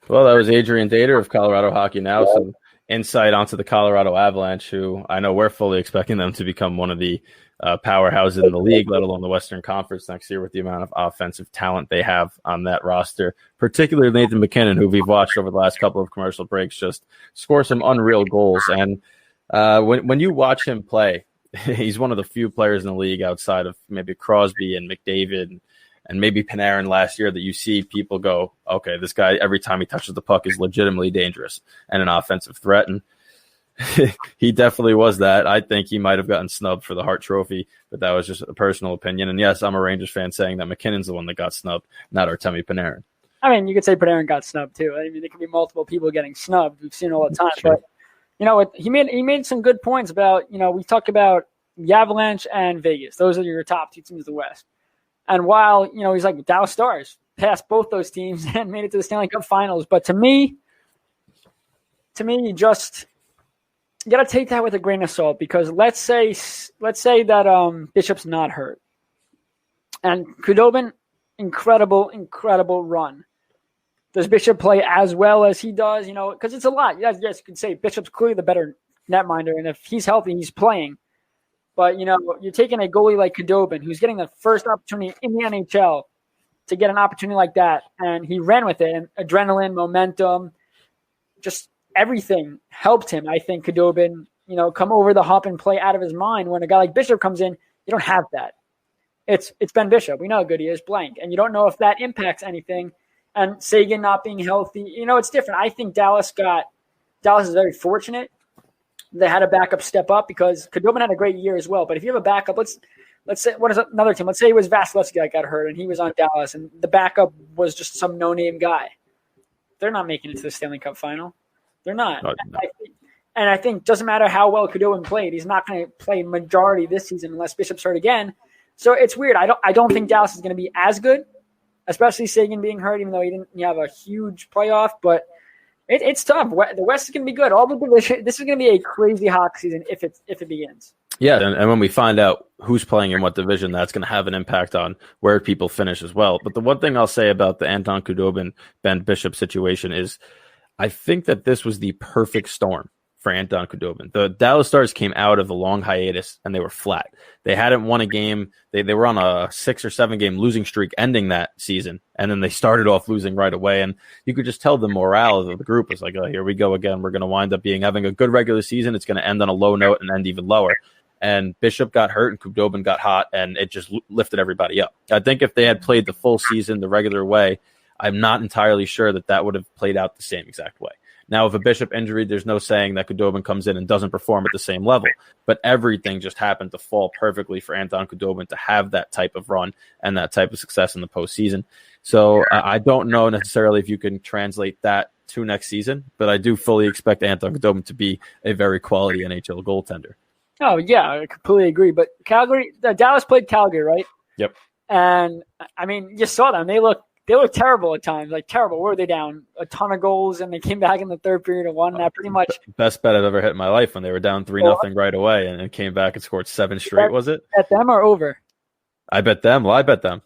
Well, that was Adrian Dater of Colorado Hockey Now. Some insight onto the Colorado Avalanche, who I know we're fully expecting them to become one of the powerhouses in the league, let alone the Western Conference next year with the amount of offensive talent they have on that roster. Particularly Nathan MacKinnon, who we've watched over the last couple of commercial breaks, just score some unreal goals. And when you watch him play, he's one of the few players in the league outside of maybe Crosby and McDavid and maybe Panarin last year that you see people go, okay, this guy, every time he touches the puck, is legitimately dangerous and an offensive threat. And he definitely was that. I think he might have gotten snubbed for the Hart Trophy, but that was just a personal opinion. And yes, I'm a Rangers fan saying that McKinnon's the one that got snubbed, not Artemi Panarin. I mean, you could say Panarin got snubbed too. I mean, there could be multiple people getting snubbed. We've seen it all the time. Sure. But he made some good points about, we talked about the Avalanche and Vegas. Those are your top 2 teams of the West. And while, he's like Dallas Stars passed both those teams and made it to the Stanley Cup Finals. But to me, you got to take that with a grain of salt, because let's say that Bishop's not hurt. And Khudobin, incredible run. Does Bishop play as well as he does? Because it's a lot. Yes, you could say Bishop's clearly the better netminder, and if he's healthy, he's playing. But, you're taking a goalie like Khudobin, who's getting the first opportunity in the NHL to get an opportunity like that, and he ran with it. And adrenaline, momentum, just everything helped him. I think Khudobin, come over the hump and play out of his mind. When a guy like Bishop comes in, you don't have that. It's Ben Bishop. We know how good he is, blank. And you don't know if that impacts anything. And Sagan not being healthy, it's different. I think Dallas is very fortunate. They had a backup step up, because Khudobin had a great year as well. But if you have a backup, let's say, what is another team? Let's say it was Vasilevsky that got hurt and he was on Dallas, and the backup was just some no-name guy. They're not making it to the Stanley Cup Final. They're not. No. And I think it doesn't matter how well Khudobin played. He's not going to play majority this season unless Bishop's hurt again. So it's weird. I don't think Dallas is going to be as good, especially Sagan being hurt, even though he didn't have a huge playoff. But it's tough. The West is going to be good. All the division. This is going to be a crazy hockey season if it begins. Yeah, and when we find out who's playing in what division, that's going to have an impact on where people finish as well. But the one thing I'll say about the Anton Khudobin, Ben Bishop situation is I think that this was the perfect storm for Anton Khudobin. The Dallas Stars came out of the long hiatus and they were flat. They hadn't won a game. They were on a 6 or 7 game losing streak ending that season, and then they started off losing right away. And you could just tell the morale of the group was like, oh, here we go again. We're going to wind up having a good regular season. It's going to end on a low note and end even lower. And Bishop got hurt and Khudobin got hot, and it just lifted everybody up. I think if they had played the full season the regular way, I'm not entirely sure that would have played out the same exact way. Now, with a Bishop injury, there's no saying that Khudobin comes in and doesn't perform at the same level. But everything just happened to fall perfectly for Anton Khudobin to have that type of run and that type of success in the postseason. So I don't know necessarily if you can translate that to next season, but I do fully expect Anton Khudobin to be a very quality NHL goaltender. Oh, yeah, I completely agree. But Dallas played Calgary, right? Yep. And, I mean, you saw them. They look terrible at times, like terrible. Where were they down? A ton of goals, and they came back in the third period and won that pretty much. Best bet I've ever hit in my life when they were down 3-0 right away and came back and scored 7 straight, was it? Bet them or over? I bet them. Well, I bet them.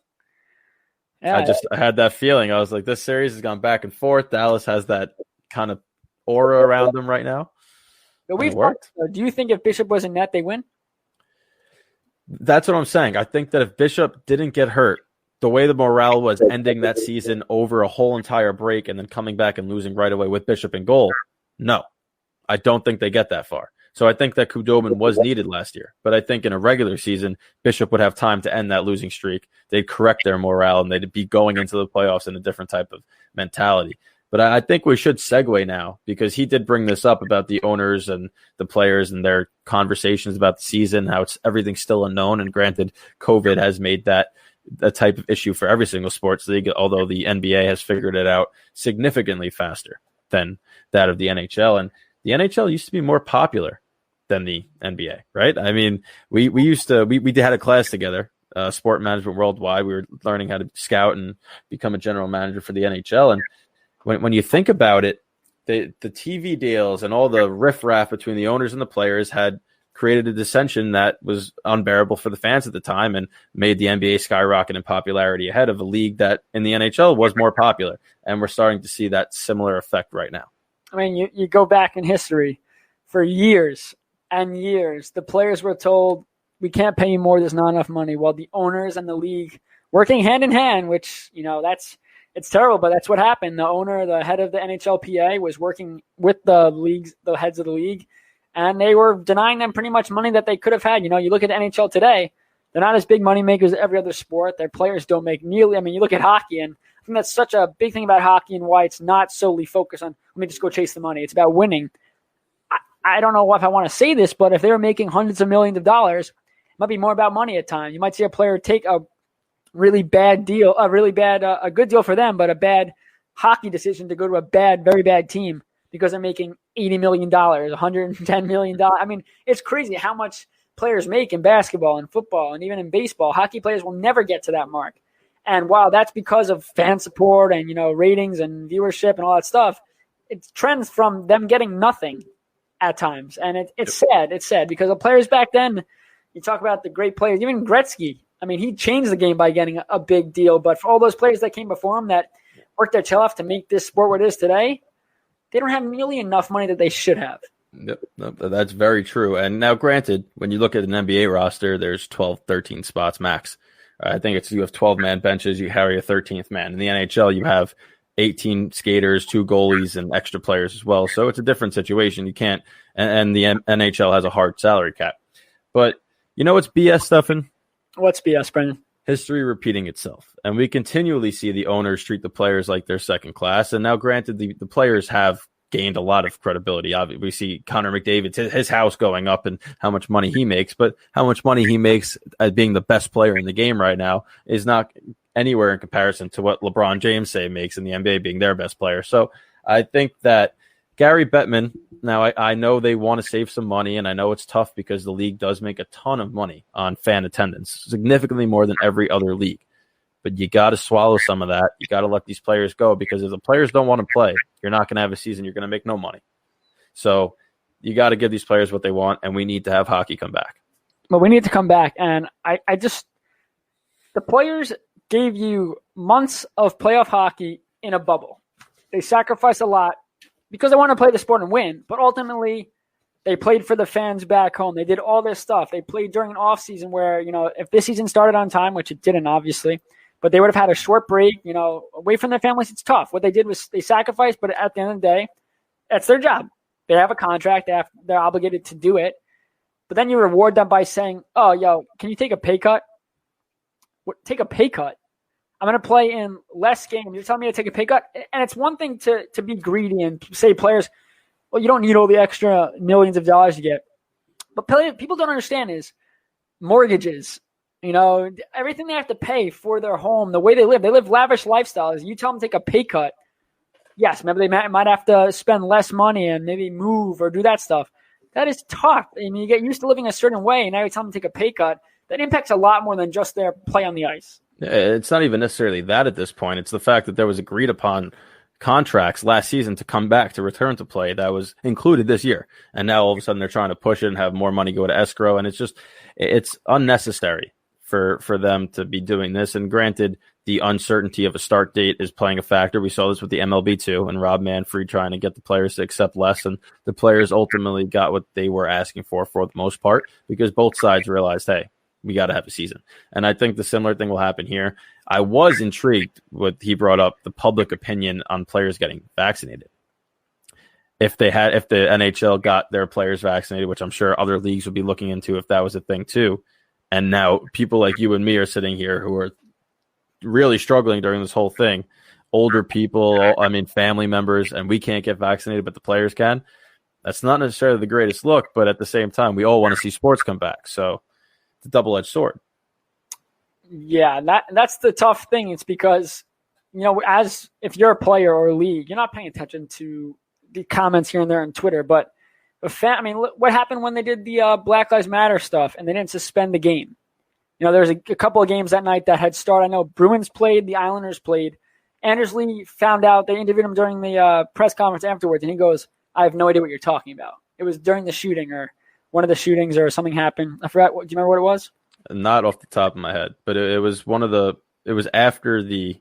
Yeah, I had that feeling. I was like, this series has gone back and forth. Dallas has that kind of aura around them right now. But do you think if Bishop was in net, they win? That's what I'm saying. I think that if Bishop didn't get hurt, the way the morale was ending that season over a whole entire break and then coming back and losing right away with Bishop in goal, no, I don't think they get that far. So I think that Khudobin was needed last year. But I think in a regular season, Bishop would have time to end that losing streak. They'd correct their morale, and they'd be going into the playoffs in a different type of mentality. But I think we should segue now, because he did bring this up about the owners and the players and their conversations about the season, how everything's still unknown. And granted, COVID has made that a type of issue for every single sports league, although the NBA has figured it out significantly faster than that of the NHL. And the NHL used to be more popular than the NBA, right? I mean, we had a class together, sport management worldwide. We were learning how to scout and become a general manager for the NHL. And when you think about it, the TV deals and all the riffraff between the owners and the players had created a dissension that was unbearable for the fans at the time and made the NBA skyrocket in popularity ahead of a league that in the NHL was more popular. And we're starting to see that similar effect right now. I mean, you go back in history for years and years, the players were told, we can't pay you more, there's not enough money, while the owners and the league working hand in hand, which, it's terrible, but that's what happened. The owner, the head of the NHLPA, was working with the heads of the league, and they were denying them pretty much money that they could have had. You look at the NHL today, they're not as big money makers as every other sport. Their players don't make nearly, you look at hockey, and I think that's such a big thing about hockey and why it's not solely focused on, let me just go chase the money. It's about winning. I don't know if I want to say this, but if they were making hundreds of millions of dollars, it might be more about money at times. You might see a player take a really bad deal, a good deal for them, but a bad hockey decision to go to a very bad team because they're making $80 million, $110 million. I mean, it's crazy how much players make in basketball and football and even in baseball. Hockey players will never get to that mark. And while that's because of fan support and, ratings and viewership and all that stuff, it trends from them getting nothing at times. And it's sad. It's sad because the players back then, you talk about the great players, even Gretzky. I mean, he changed the game by getting a big deal. But for all those players that came before him that worked their tail off to make this sport what it is today, they don't have nearly enough money that they should have. Yep, that's very true. And now, granted, when you look at an NBA roster, there's 12, 13 spots max. I think you have 12-man benches, you carry a 13th man. In the NHL, you have 18 skaters, 2 goalies, and extra players as well. So it's a different situation. You can't, and the NHL has a hard salary cap. But what's BS, Stefan? What's BS, Brendan? History repeating itself. And we continually see the owners treat the players like they're second class. And now, granted, the players have gained a lot of credibility. Obviously, we see Connor McDavid, his house going up and how much money he makes. But how much money he makes as being the best player in the game right now is not anywhere in comparison to what LeBron James makes in the NBA being their best player. So I think that Gary Bettman, now I know they want to save some money, and I know it's tough because the league does make a ton of money on fan attendance, significantly more than every other league. But you got to swallow some of that. You got to let these players go because if the players don't want to play, you're not going to have a season. You're going to make no money. So you got to give these players what they want, and we need to have hockey come back. But we need to come back, and the players gave you months of playoff hockey in a bubble. They sacrificed a lot because they want to play the sport and win, but ultimately they played for the fans back home. They did all this stuff. They played during an off season where, if this season started on time, which it didn't obviously, but they would have had a short break, away from their families. It's tough. What they did was they sacrificed, but at the end of the day, that's their job. They have a contract. They're obligated to do it. But then you reward them by saying, oh, can you take a pay cut? Take a pay cut. I'm going to play in less games. You're telling me to take a pay cut? And it's one thing to be greedy and say players, well, you don't need all the extra millions of dollars you get. But people don't understand is mortgages, everything they have to pay for their home, the way they live lavish lifestyles. You tell them to take a pay cut. Yes, maybe they might have to spend less money and maybe move or do that stuff. That is tough. I mean, you get used to living a certain way, and now you tell them to take a pay cut. That impacts a lot more than just their play on the ice. It's not even necessarily that at this point. It's the fact that there was agreed upon contracts last season to come back, to return to play that was included this year. And now all of a sudden they're trying to push it and have more money go to escrow. And it's unnecessary for them to be doing this. And granted, the uncertainty of a start date is playing a factor. We saw this with the MLB too, and Rob Manfred trying to get the players to accept less. And the players ultimately got what they were asking for the most part, because both sides realized, hey, we got to have a season. And I think the similar thing will happen here. I was intrigued what he brought up, the public opinion on players getting vaccinated. If the NHL got their players vaccinated, which I'm sure other leagues would be looking into if that was a thing too. And now people like you and me are sitting here who are really struggling during this whole thing. Older people, family members, and we can't get vaccinated, but the players can. That's not necessarily the greatest look, but at the same time, we all want to see sports come back. So it's a double-edged sword. Yeah, that's the tough thing. It's because, as if you're a player or a league, you're not paying attention to the comments here and there on Twitter, but I mean, what happened when they did the Black Lives Matter stuff and they didn't suspend the game? There's a couple of games that night that had started. I know Bruins played, the Islanders played. Anders Lee found out, they interviewed him during the press conference afterwards, and he goes, I have no idea what you're talking about. It was during the shooting or one of the shootings or something happened. I forgot. Do you remember what it was? Not off the top of my head, but it was it was after the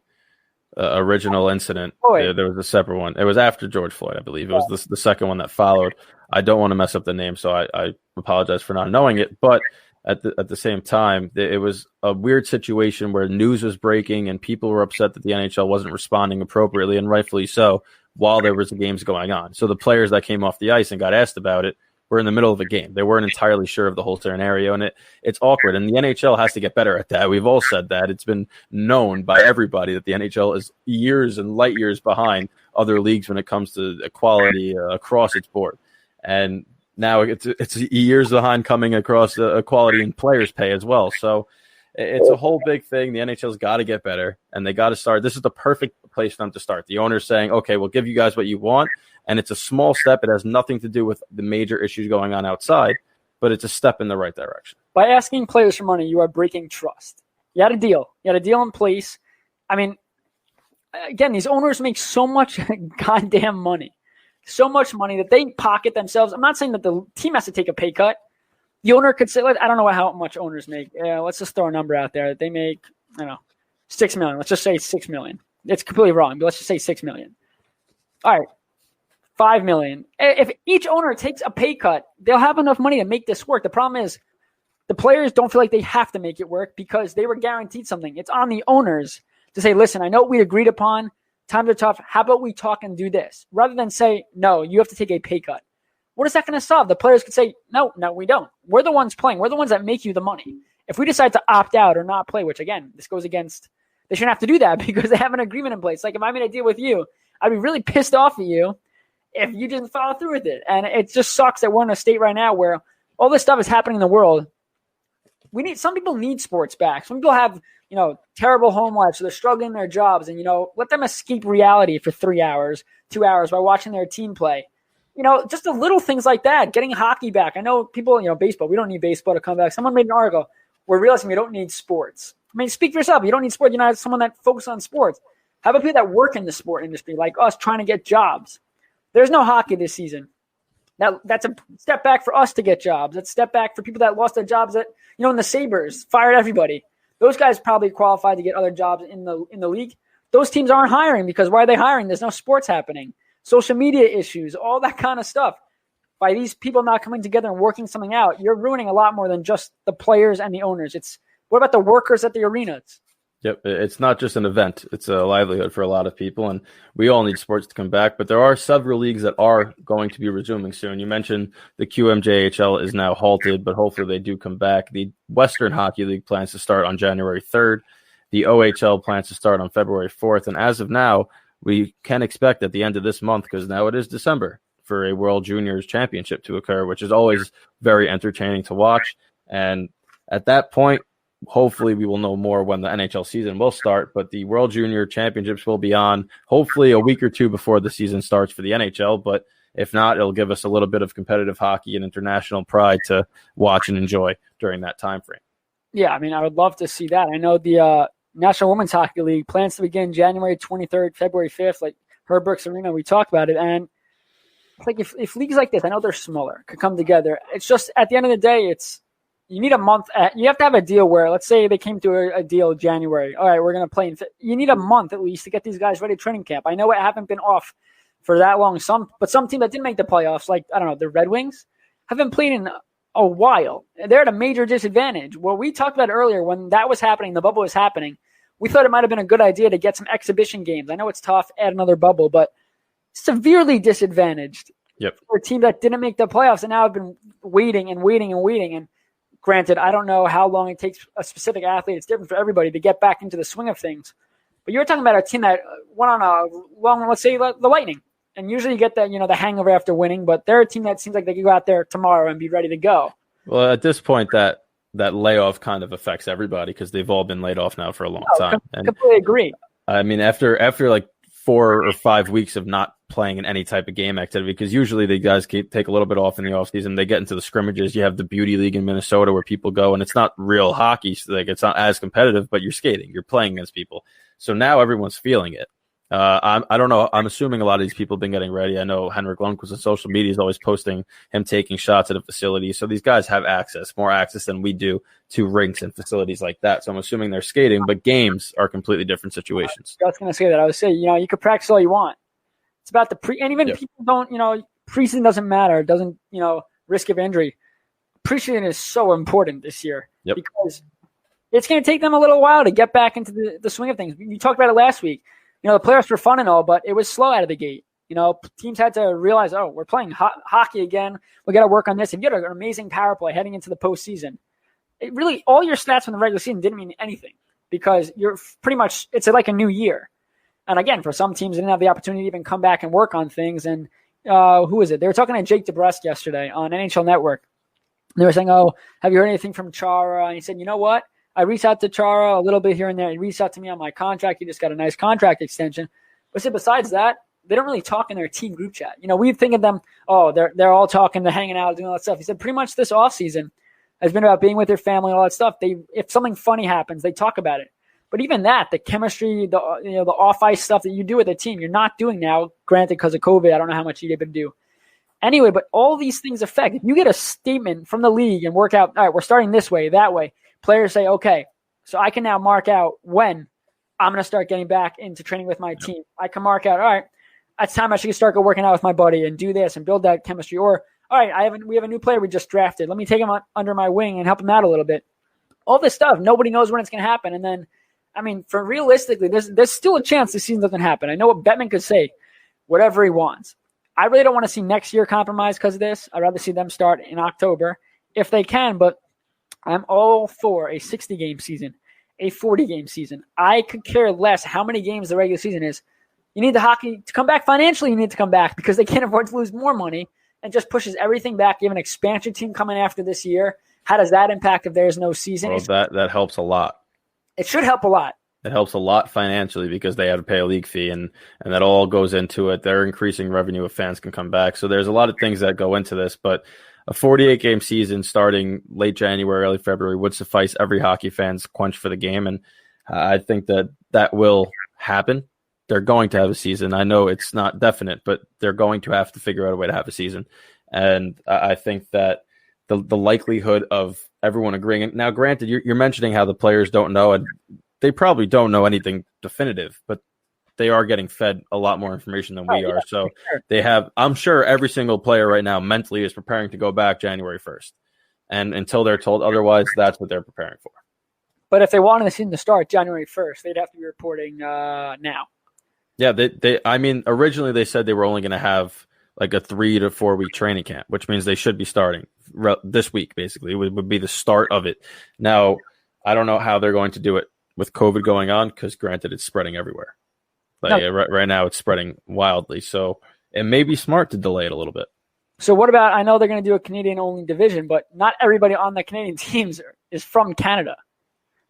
original incident. There was a separate one. It was after George Floyd, I believe. It was the second one that followed. I don't want to mess up the name, so I apologize for not knowing it. But at the same time, it was a weird situation where news was breaking and people were upset that the NHL wasn't responding appropriately, and rightfully so, while there was the games going on. So the players that came off the ice and got asked about it were in the middle of a game. They weren't entirely sure of the whole scenario, and it's awkward. And the NHL has to get better at that. We've all said that. It's been known by everybody that the NHL is years and light years behind other leagues when it comes to equality across its board. And now it's years behind coming across equality in players' pay as well. So it's a whole big thing. The NHL's got to get better, and they got to start. This is the perfect place for them to start. The owner's saying, okay, we'll give you guys what you want. And it's a small step. It has nothing to do with the major issues going on outside, but it's a step in the right direction. By asking players for money, you are breaking trust. You had a deal. You had a deal in place. I mean, again, these owners make so much goddamn money. So much money that they pocket themselves. I'm not saying that the team has to take a pay cut. The owner could say, I don't know how much owners make. Let's just throw a number out there. They make, $6 million. Let's just say $6 million. It's completely wrong, but let's just say $6 million. All right. $5 million. If each owner takes a pay cut, they'll have enough money to make this work. The problem is the players don't feel like they have to make it work because they were guaranteed something. It's on the owners to say, listen, I know what we agreed upon. Times are tough. How about we talk and do this? Rather than say, no, you have to take a pay cut. What is that going to solve? The players could say, no, we don't. We're the ones playing. We're the ones that make you the money. If we decide to opt out or not play, which again, this goes against, they shouldn't have to do that because they have an agreement in place. Like if I made a deal with you, I'd be really pissed off at you if you didn't follow through with it. And it just sucks that we're in a state right now where all this stuff is happening in the world. Some people need sports back. Some people have, terrible home lives, so they're struggling in their jobs, and, let them escape reality for 3 hours, 2 hours by watching their team play. Just the little things like that, getting hockey back. I know people, baseball, we don't need baseball to come back. Someone made an article, we're realizing we don't need sports. I mean, speak for yourself. You don't need sports. You're not someone that focuses on sports. How about people that work in the sport industry, like us, trying to get jobs? There's no hockey this season. That's a step back for us to get jobs. That's a step back for people that lost their jobs that, in the Sabres, fired everybody. Those guys probably qualified to get other jobs in the league. Those teams aren't hiring because why are they hiring? There's no sports happening. Social media issues, all that kind of stuff. By these people not coming together and working something out, you're ruining a lot more than just the players and the owners. What about the workers at the arenas? Yep, it's not just an event. It's a livelihood for a lot of people, and we all need sports to come back. But there are several leagues that are going to be resuming soon. You mentioned the QMJHL is now halted, but hopefully they do come back. The Western Hockey League plans to start on January 3rd. The OHL plans to start on February 4th. And as of now, we can expect at the end of this month, because now it is December, for a World Juniors Championship to occur, which is always very entertaining to watch. And at that point, hopefully we will know more when the NHL season will start, but the World Junior Championships will be on hopefully a week or two before the season starts for the NHL. But if not, it'll give us a little bit of competitive hockey and international pride to watch and enjoy during that time frame. Yeah, I mean, I would love to see that. I know the National Women's Hockey League plans to begin January 23rd, February 5th, like Herb Brooks Arena. We talked about it. And it's like if leagues like this, I know they're smaller, could come together. It's just at the end of the day, you need a month. You have to have a deal where, let's say they came to a deal January. All right, we're going to play. You need a month at least to get these guys ready to training camp. I know it haven't been off for that long. Some teams that didn't make the playoffs, like, I don't know, the Red Wings, haven't played in a while. They're at a major disadvantage. What we talked about earlier, when that was happening, the bubble was happening, we thought it might have been a good idea to get some exhibition games. I know it's tough, add another bubble, but severely disadvantaged. Yep. For a team that didn't make the playoffs and now have been waiting. And granted, I don't know how long it takes a specific athlete. It's different for everybody to get back into the swing of things. But you're talking about a team that went on a long, let's say, the Lightning. And usually you get that, the hangover after winning. But they're a team that seems like they could go out there tomorrow and be ready to go. Well, at this point, that layoff kind of affects everybody because they've all been laid off now for a long time. I completely agree. I mean, after like 4 or 5 weeks of not playing in any type of game activity, because usually the guys take a little bit off in the offseason. They get into the scrimmages. You have the Beauty League in Minnesota where people go, and it's not real hockey. So like, it's not as competitive, but you're skating. You're playing against people. So now everyone's feeling it. I don't know. I'm assuming a lot of these people have been getting ready. I know Henrik Lundqvist on social media is always posting him taking shots at a facility. So these guys have more access than we do to rinks and facilities like that. So I'm assuming they're skating, but games are completely different situations. I was going to say that. I would say, you could practice all you want. It's about the and even people don't, preseason doesn't matter. It doesn't, risk of injury. Preseason is so important this year because it's going to take them a little while to get back into the swing of things. We talked about it last week. The playoffs were fun and all, but it was slow out of the gate. Teams had to realize, we're playing hockey again. We got to work on this. If you had an amazing power play heading into the postseason, it really, all your stats from the regular season didn't mean anything because you're pretty much, it's like a new year. And again, for some teams, they didn't have the opportunity to even come back and work on things. And who is it? They were talking to Jake DeBrusk yesterday on NHL Network. They were saying, have you heard anything from Chara? And he said, you know what? I reached out to Chara a little bit here and there. He reached out to me on my contract. He just got a nice contract extension. But besides that, they don't really talk in their team group chat. We think of them, they're all talking, they're hanging out, doing all that stuff. He said pretty much this offseason has been about being with their family and all that stuff. If something funny happens, they talk about it. But even that, the chemistry, the off-ice stuff that you do with a team, you're not doing now, granted because of COVID. I don't know how much you're able to do. Anyway, but all these things affect. If you get a statement from the league and work out, all right, we're starting this way, that way, players say, okay, so I can now mark out when I'm going to start getting back into training with my team. I can mark out, all right, it's time I should start working out with my buddy and do this and build that chemistry. Or, all right, we have a new player we just drafted. Let me take him under my wing and help him out a little bit. All this stuff, nobody knows when it's going to happen. And then, for realistically, there's still a chance this season doesn't happen. I know what Bettman could say, whatever he wants. I really don't want to see next year compromised because of this. I'd rather see them start in October if they can, but I'm all for a 60-game season, a 40-game season. I could care less how many games the regular season is. You need the hockey to come back financially. You need to come back because they can't afford to lose more money and just pushes everything back. You have an expansion team coming after this year. How does that impact if there's no season? Well, that helps a lot. It should help a lot. It helps a lot financially because they have to pay a league fee, and that all goes into it. They're increasing revenue if fans can come back. So there's a lot of things that go into this, but a 48-game season starting late January, early February would suffice every hockey fan's quench for the game, and I think that will happen. They're going to have a season. I know it's not definite, but they're going to have to figure out a way to have a season. And I think that the likelihood of everyone agreeing. Now, granted, you're mentioning how the players don't know, and they probably don't know anything definitive, but they are getting fed a lot more information than we are. So they have, I'm sure every single player right now mentally is preparing to go back January 1st. And until they're told otherwise, that's what they're preparing for. But if they wanted the season to start January 1st, they'd have to be reporting now. Yeah, originally they said they were only going to have like a 3 to 4 week training camp, which means they should be starting this week, basically. It would be the start of it. Now, I don't know how they're going to do it with COVID going on because, granted, it's spreading everywhere. Right now it's spreading wildly. So it may be smart to delay it a little bit. So what about, I know they're going to do a Canadian-only division, but not everybody on the Canadian teams is from Canada.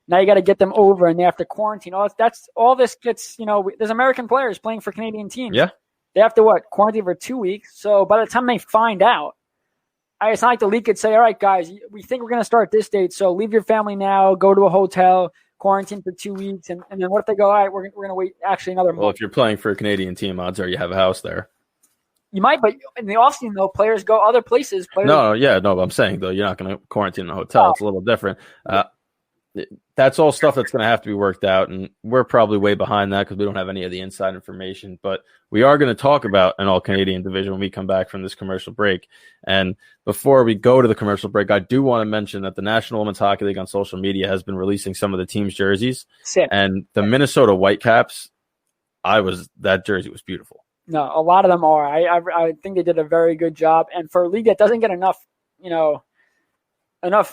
Now you got to get them over, and they have to quarantine. All this gets, there's American players playing for Canadian teams. Yeah. They have to, quarantine for 2 weeks. So by the time they find out, it's not like the league could say, all right, guys, we think we're going to start this date, so leave your family now, go to a hotel, quarantine for 2 weeks, and then what if they go, all right, we're going to wait actually another month? Well, if you're playing for a Canadian team, odds are you have a house there. You might, but in the offseason, though, players go other places. But I'm saying, though, you're not going to quarantine in a hotel. It's a little different. That's all stuff that's going to have to be worked out, and we're probably way behind that because we don't have any of the inside information. But we are going to talk about an all-Canadian division when we come back from this commercial break. And before we go to the commercial break, I do want to mention that the National Women's Hockey League on social media has been releasing some of the team's jerseys. Sick. And the Minnesota Whitecaps, that jersey was beautiful. No, a lot of them are. I think they did a very good job. And for a league that doesn't get enough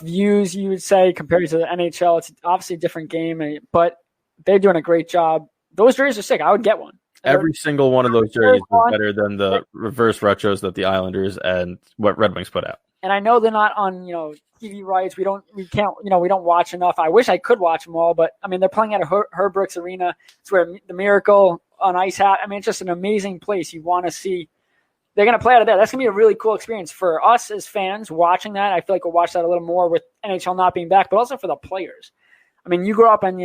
views, you would say, compared to the NHL, it's obviously a different game, but they're doing a great job. Those jerseys are sick. I would get one. Every single one of those jerseys is better than the reverse retros that the Islanders and what Red Wings put out. And I know they're not on, TV rights. We don't watch enough. I wish I could watch them all, but they're playing at a Herbrooks Arena. It's where the Miracle an ice hat. I mean, it's just an amazing place. You want to see. They're going to play out of there. That's going to be a really cool experience for us as fans watching that. I feel like we'll watch that a little more with NHL not being back, but also for the players. I mean, you grew up and,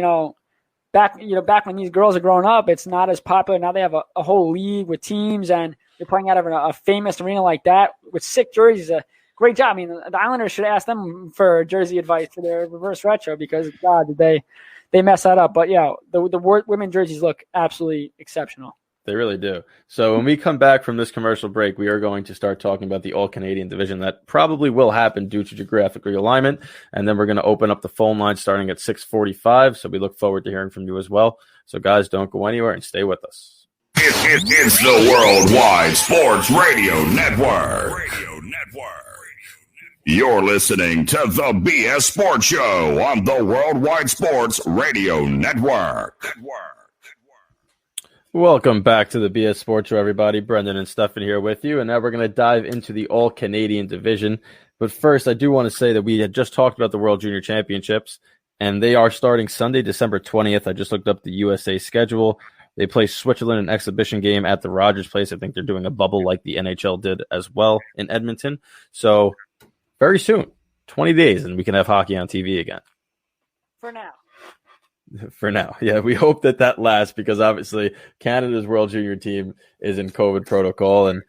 back when these girls are growing up, it's not as popular. Now they have a whole league with teams, and they're playing out of a famous arena like that with sick jerseys. A great job. I mean, the Islanders should ask them for jersey advice for their reverse retro because, God, did they mess that up. But, yeah, the women jerseys look absolutely exceptional. They really do. So when we come back from this commercial break, we are going to start talking about the All-Canadian division. That probably will happen due to geographic realignment. And then we're going to open up the phone line starting at 6:45. So we look forward to hearing from you as well. So, guys, don't go anywhere and stay with us. It's the Worldwide Sports Radio Network. You're listening to the BS Sports Show on the Worldwide Sports Radio Network. Welcome back to the BS Sports Show, everybody. Brendan and Stefan here with you, and now we're going to dive into the All-Canadian division. But first, I do want to say that we had just talked about the World Junior Championships, and they are starting Sunday, December 20th. I just looked up the USA schedule. They play Switzerland an exhibition game at the Rogers Place. I think they're doing a bubble like the NHL did as well in Edmonton. So very soon, 20 days, and we can have hockey on TV again. For now. Yeah, we hope that lasts because obviously Canada's World Junior team is in COVID protocol. And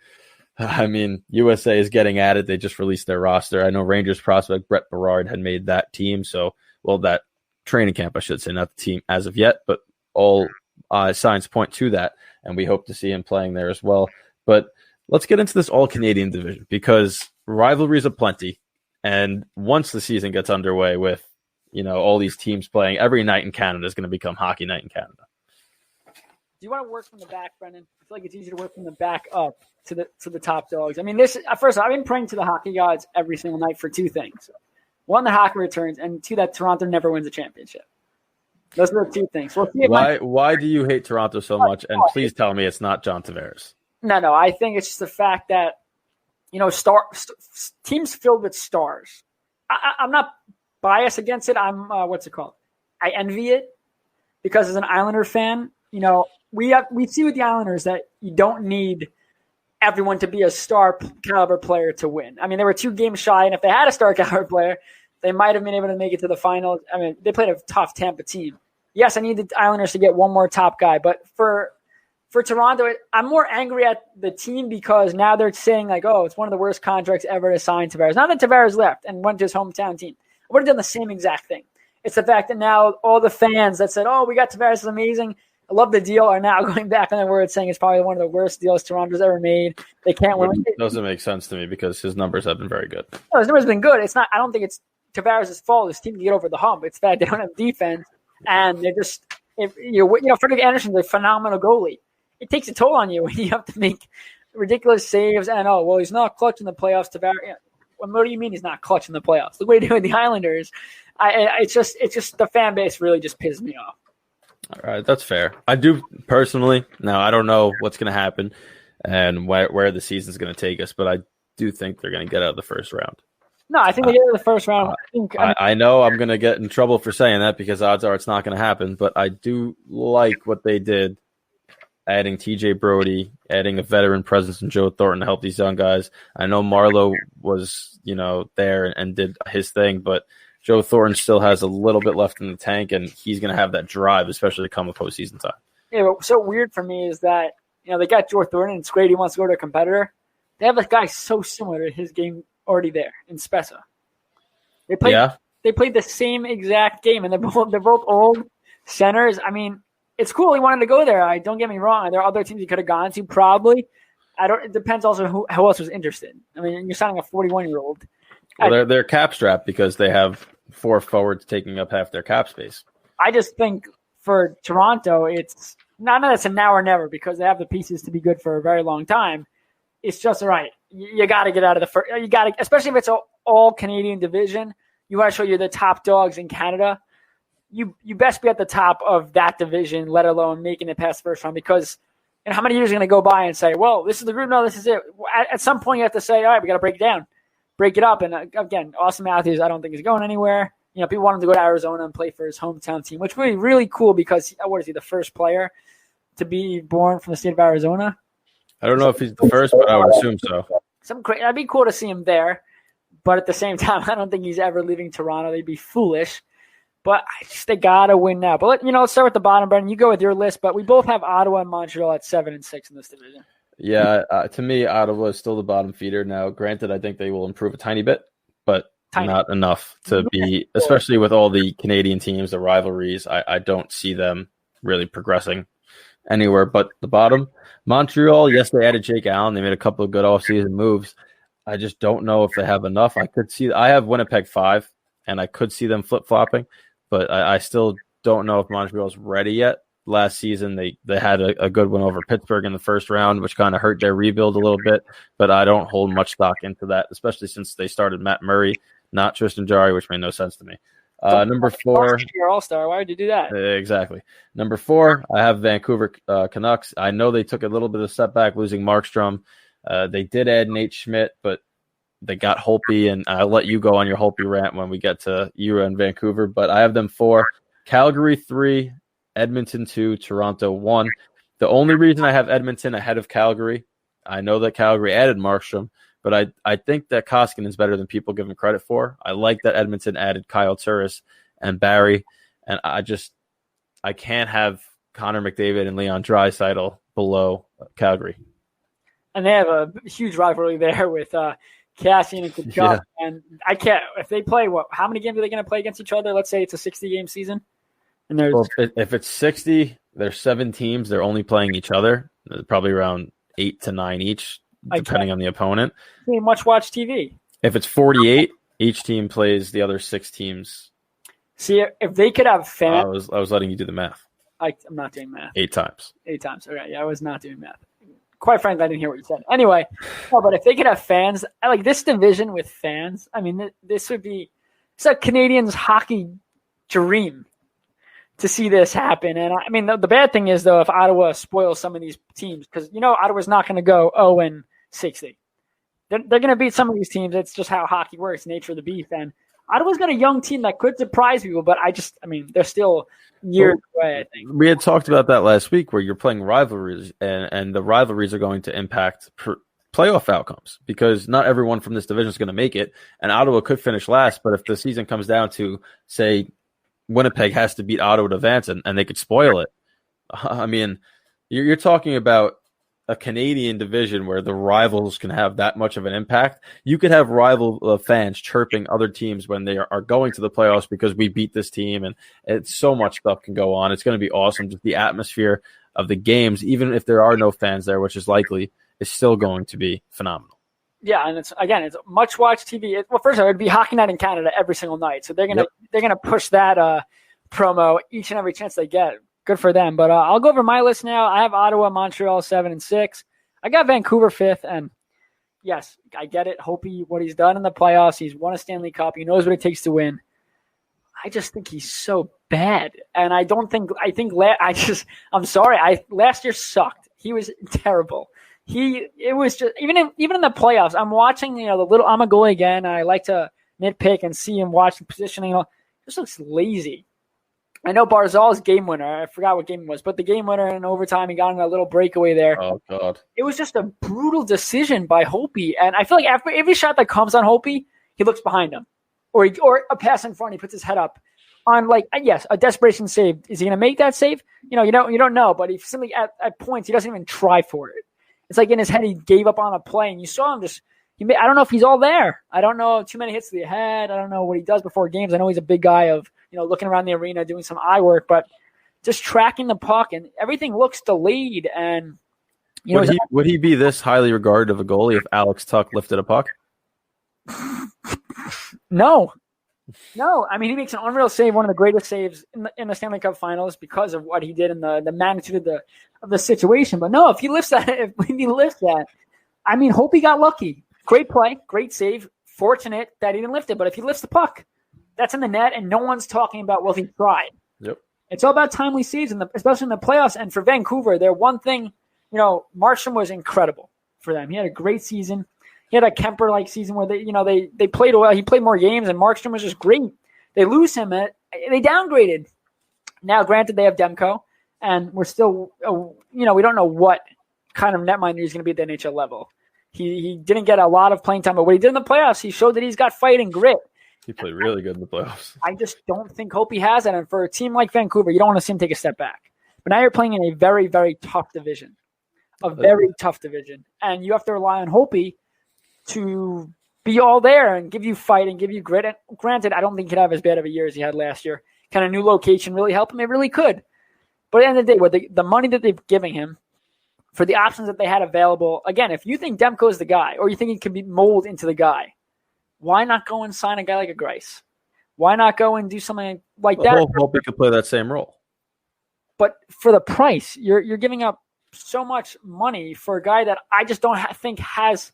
I mean, USA is getting at it. They just released their roster. I know Rangers prospect Brett Berard had made that team. So, that training camp, I should say, not the team as of yet, but all signs point to that. And we hope to see him playing there as well. But let's get into this All-Canadian division because rivalries aplenty. And once the season gets underway with all these teams playing every night in Canada is going to become Hockey Night in Canada. Do you want to work from the back, Brendan? I feel like it's easier to work from the back up to the top dogs. I mean, first, I've been praying to the hockey gods every single night for two things. One, the hockey returns, and two, that Toronto never wins a championship. Those are the two things. We'll see why do you hate Toronto so much? And please tell me it's not John Tavares. No. I think it's just the fact that, teams filled with stars. I'm not bias against it. I'm I envy it because as an Islander fan, we see with the Islanders that you don't need everyone to be a star caliber player to win. I mean, they were 2 games shy, and if they had a star caliber player, they might have been able to make it to the finals. I mean, they played a tough Tampa team. Yes, I need the Islanders to get one more top guy, but for Toronto, I'm more angry at the team because now they're saying like, oh, it's one of the worst contracts ever to sign Tavares. Not that Tavares left and went to his hometown team. I would have done the same exact thing. It's the fact that now all the fans that said, oh, we got Tavares, is amazing, I love the deal, are now going back on their word saying it's probably one of the worst deals Toronto's ever made. They can't win. It doesn't make sense to me because his numbers have been very good. No, his numbers have been good. I don't think it's Tavares' fault. His team can get over the hump. It's that they don't have defense, and they just Frederick Anderson's a phenomenal goalie. It takes a toll on you when you have to make ridiculous saves and he's not clutch in the playoffs. Tavares. What do you mean he's not clutch in the playoffs? Look what he did with the Islanders. It's just the fan base really just pisses me off. All right, that's fair. I do personally. Now I don't know what's going to happen and where the season's going to take us, but I do think they're going to get out of the first round. No, I think they get out of the first round. I know I'm going to get in trouble for saying that because odds are it's not going to happen, but I do like what they did. Adding TJ Brody, adding a veteran presence in Joe Thornton to help these young guys. I know Marlowe was, there and did his thing, but Joe Thornton still has a little bit left in the tank, and he's going to have that drive, especially to come with postseason time. Yeah, what's so weird for me is that, they got Joe Thornton, and it's great he wants to go to a competitor. They have a guy so similar to his game already there in Spezza. They played the same exact game, and they're both old centers. I mean, it's cool he wanted to go there. Don't get me wrong. There are other teams he could have gone to, probably. It depends also who else was interested. I mean, you're signing a 41-year-old. Well, they're cap strapped because they have 4 forwards taking up half their cap space. I just think for Toronto, it's not that it's a now or never because they have the pieces to be good for a very long time. It's just all right. You got to get out of the first. You got to, especially if it's an all Canadian division. You want to show you're the top dogs in Canada. You best be at the top of that division, let alone making it past the first round. Because how many years are going to go by and say, well, this is the group? No, this is it. At some point, you have to say, all right, we got to break it down, break it up. And again, Austin Matthews, I don't think is going anywhere. People want him to go to Arizona and play for his hometown team, which would be really cool because what is he, the first player to be born from the state of Arizona. I don't know if he's the first, but I would assume so. That'd be cool to see him there. But at the same time, I don't think he's ever leaving Toronto. They'd be foolish. But they got to win now. But, let's start with the bottom, Brendan. You go with your list, but we both have Ottawa and Montreal at 7 and 6 in this division. Yeah, to me, Ottawa is still the bottom feeder. Now, granted, I think they will improve a tiny bit, but not enough to be, especially with all the Canadian teams, the rivalries. I don't see them really progressing anywhere but the bottom. Montreal, yes, they added Jake Allen. They made a couple of good offseason moves. I just don't know if they have enough. I have Winnipeg 5, and I could see them flip-flopping, but I still don't know if Montreal's ready yet. Last season, they had a good win over Pittsburgh in the first round, which kind of hurt their rebuild a little bit, but I don't hold much stock into that, especially since they started Matt Murray, not Tristan Jarry, which made no sense to me. Number 4. Your All-Star. Why would you do that? Exactly. Number 4, I have Vancouver Canucks. I know they took a little bit of a setback losing Markstrom. They did add Nate Schmidt, but they got Holtby, and I'll let you go on your Holtby rant when we get to you and Vancouver. But I have them 4, Calgary 3, Edmonton 2, Toronto 1. The only reason I have Edmonton ahead of Calgary, I know that Calgary added Markstrom, but I think that Koskinen is better than people give him credit for. I like that Edmonton added Kyle Turris and Barry, and I can't have Connor McDavid and Leon Draisaitl below Calgary. And they have a huge rivalry there with Cassian and Kachuk. Yeah. And I can't – if they play, how many games are they going to play against each other? Let's say it's a 60-game season. And if it's 60, there's 7 teams. They're only playing each other, probably around 8 to 9 each, depending on the opponent. Much watch TV. If it's 48, each team plays the other 6 teams. See, if they could have fans – I was letting you do the math. I'm not doing math. 8 times. 8 times. Okay, yeah, I was not doing math. Quite frankly, I didn't hear what you said. Anyway, but if they could have fans, I like this division with fans. I mean, this would be – it's a Canadians hockey dream to see this happen. And I mean, the bad thing is, though, if Ottawa spoils some of these teams, because, Ottawa's not going to go 0-60. They're going to beat some of these teams. It's just how hockey works, nature of the beast. And Ottawa's got a young team that could surprise people, but they're still years away, I think. We had talked about that last week where you're playing rivalries, and the rivalries are going to impact playoff outcomes because not everyone from this division is going to make it, and Ottawa could finish last, but if the season comes down to, say, Winnipeg has to beat Ottawa to advance, and they could spoil it. I mean, you're talking about a Canadian division where the rivals can have that much of an impact. You could have rival fans chirping other teams when they are going to the playoffs because we beat this team, and it's so much stuff can go on. It's going to be awesome. Just the atmosphere of the games, even if there are no fans there, which is likely, is still going to be phenomenal. Yeah, and it's much watch TV. First of all, it'd be Hockey Night in Canada every single night, so they're gonna push that promo each and every chance they get. Good for them. But I'll go over my list now. I have Ottawa, Montreal 7 and 6. I got Vancouver 5th, and yes, I get it. Holtby, what he's done in the playoffs, he's won a Stanley Cup. He knows what it takes to win. I just think he's so bad, and I'm sorry. Last year sucked. He was terrible. It was just even in the playoffs. I'm watching, the little. I'm a goalie again. And I like to nitpick and see him watch the positioning. Just looks lazy. I know Barzal's game winner. I forgot what game it was, but the game winner in overtime, he got in a little breakaway there. Oh God! It was just a brutal decision by Holtby, and I feel like after every shot that comes on Holtby, he looks behind him, or a pass in front, he puts his head up on a desperation save. Is he going to make that save? You don't know, but he simply at points he doesn't even try for it. It's like in his head he gave up on a play, and you saw him I don't know if he's all there. I don't know, too many hits to the head. I don't know what he does before games. I know he's a big guy of, looking around the arena, doing some eye work, but just tracking the puck, and everything looks delayed. And would he be this highly regarded of a goalie if Alex Tuck lifted a puck? No. I mean, he makes an unreal save, one of the greatest saves in the Stanley Cup Finals because of what he did and the magnitude of the situation. But no, if he lifts that, I mean, Holtby got lucky. Great play, great save. Fortunate that he didn't lift it. But if he lifts the puck, that's in the net, and no one's talking about, well, he tried. Yep. It's all about timely saves, especially in the playoffs. And for Vancouver, their one thing, Markstrom was incredible for them. He had a great season. He had a Kemper-like season where they played well. He played more games, and Markstrom was just great. They lose him. They downgraded. Now, granted, they have Demko, And we're still, we don't know what kind of netminder he's going to be at the NHL level. He didn't get a lot of playing time, but what he did in the playoffs, he showed that he's got fight and grit. He played really good in the playoffs. I just don't think Hopi has it. And for a team like Vancouver, you don't want to see him take a step back. But now you're playing in a very, very tough division. A very tough division. And you have to rely on Hopi to be all there and give you fight and give you grit. And granted, I don't think he'd have as bad of a year as he had last year. Can a new location really help him? It really could. But at the end of the day, with the money that they've given him, for the options that they had available, again, if you think Demko is the guy or you think he can be molded into the guy, why not go and sign a guy like a Grice? Why not go and do something like that? Hope he could play that same role. But for the price, you're giving up so much money for a guy that I just don't think has,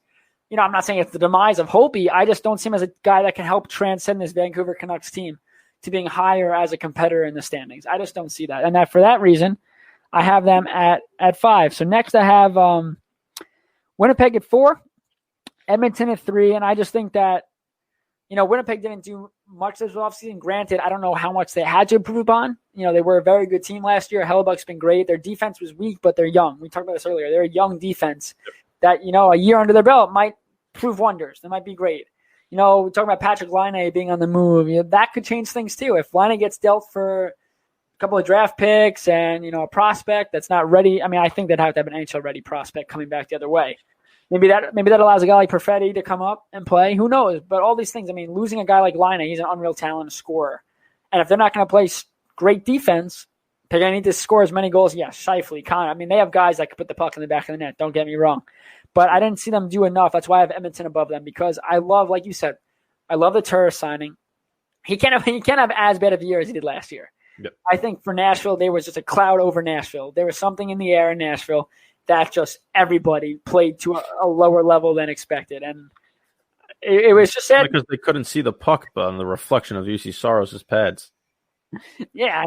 I'm not saying it's the demise of Hopi. I just don't see him as a guy that can help transcend this Vancouver Canucks team to being higher as a competitor in the standings. I just don't see that. And that for that reason, I have them at 5. So next I have Winnipeg at 4, Edmonton at 3. And I just think that, Winnipeg didn't do much this offseason. Granted, I don't know how much they had to improve upon. They were a very good team last year. Hellebuck's been great. Their defense was weak, but they're young. We talked about this earlier. They're a young defense that, a year under their belt might prove wonders. They might be great. We talk about Patrick Laine being on the move. That could change things too. If Laine gets dealt for a couple of draft picks and, a prospect that's not ready. I mean, I think they'd have to have an NHL-ready prospect coming back the other way. Maybe that allows a guy like Perfetti to come up and play. Who knows? But all these things, losing a guy like Laine, he's an unreal talent, a scorer. And if they're not going to play great defense, they're going to need to score as many goals. Yeah, Scheifele, Connor. They have guys that can put the puck in the back of the net. Don't get me wrong. But I didn't see them do enough. That's why I have Edmonton above them because I love, like you said, I love the Turris signing. He can't have as bad of a year as he did last year. Yep. I think for Nashville, there was just a cloud over Nashville. There was something in the air in Nashville that just everybody played to a lower level than expected. And it was just sad. Because they couldn't see the puck on the reflection of UC Soros' pads. Yeah,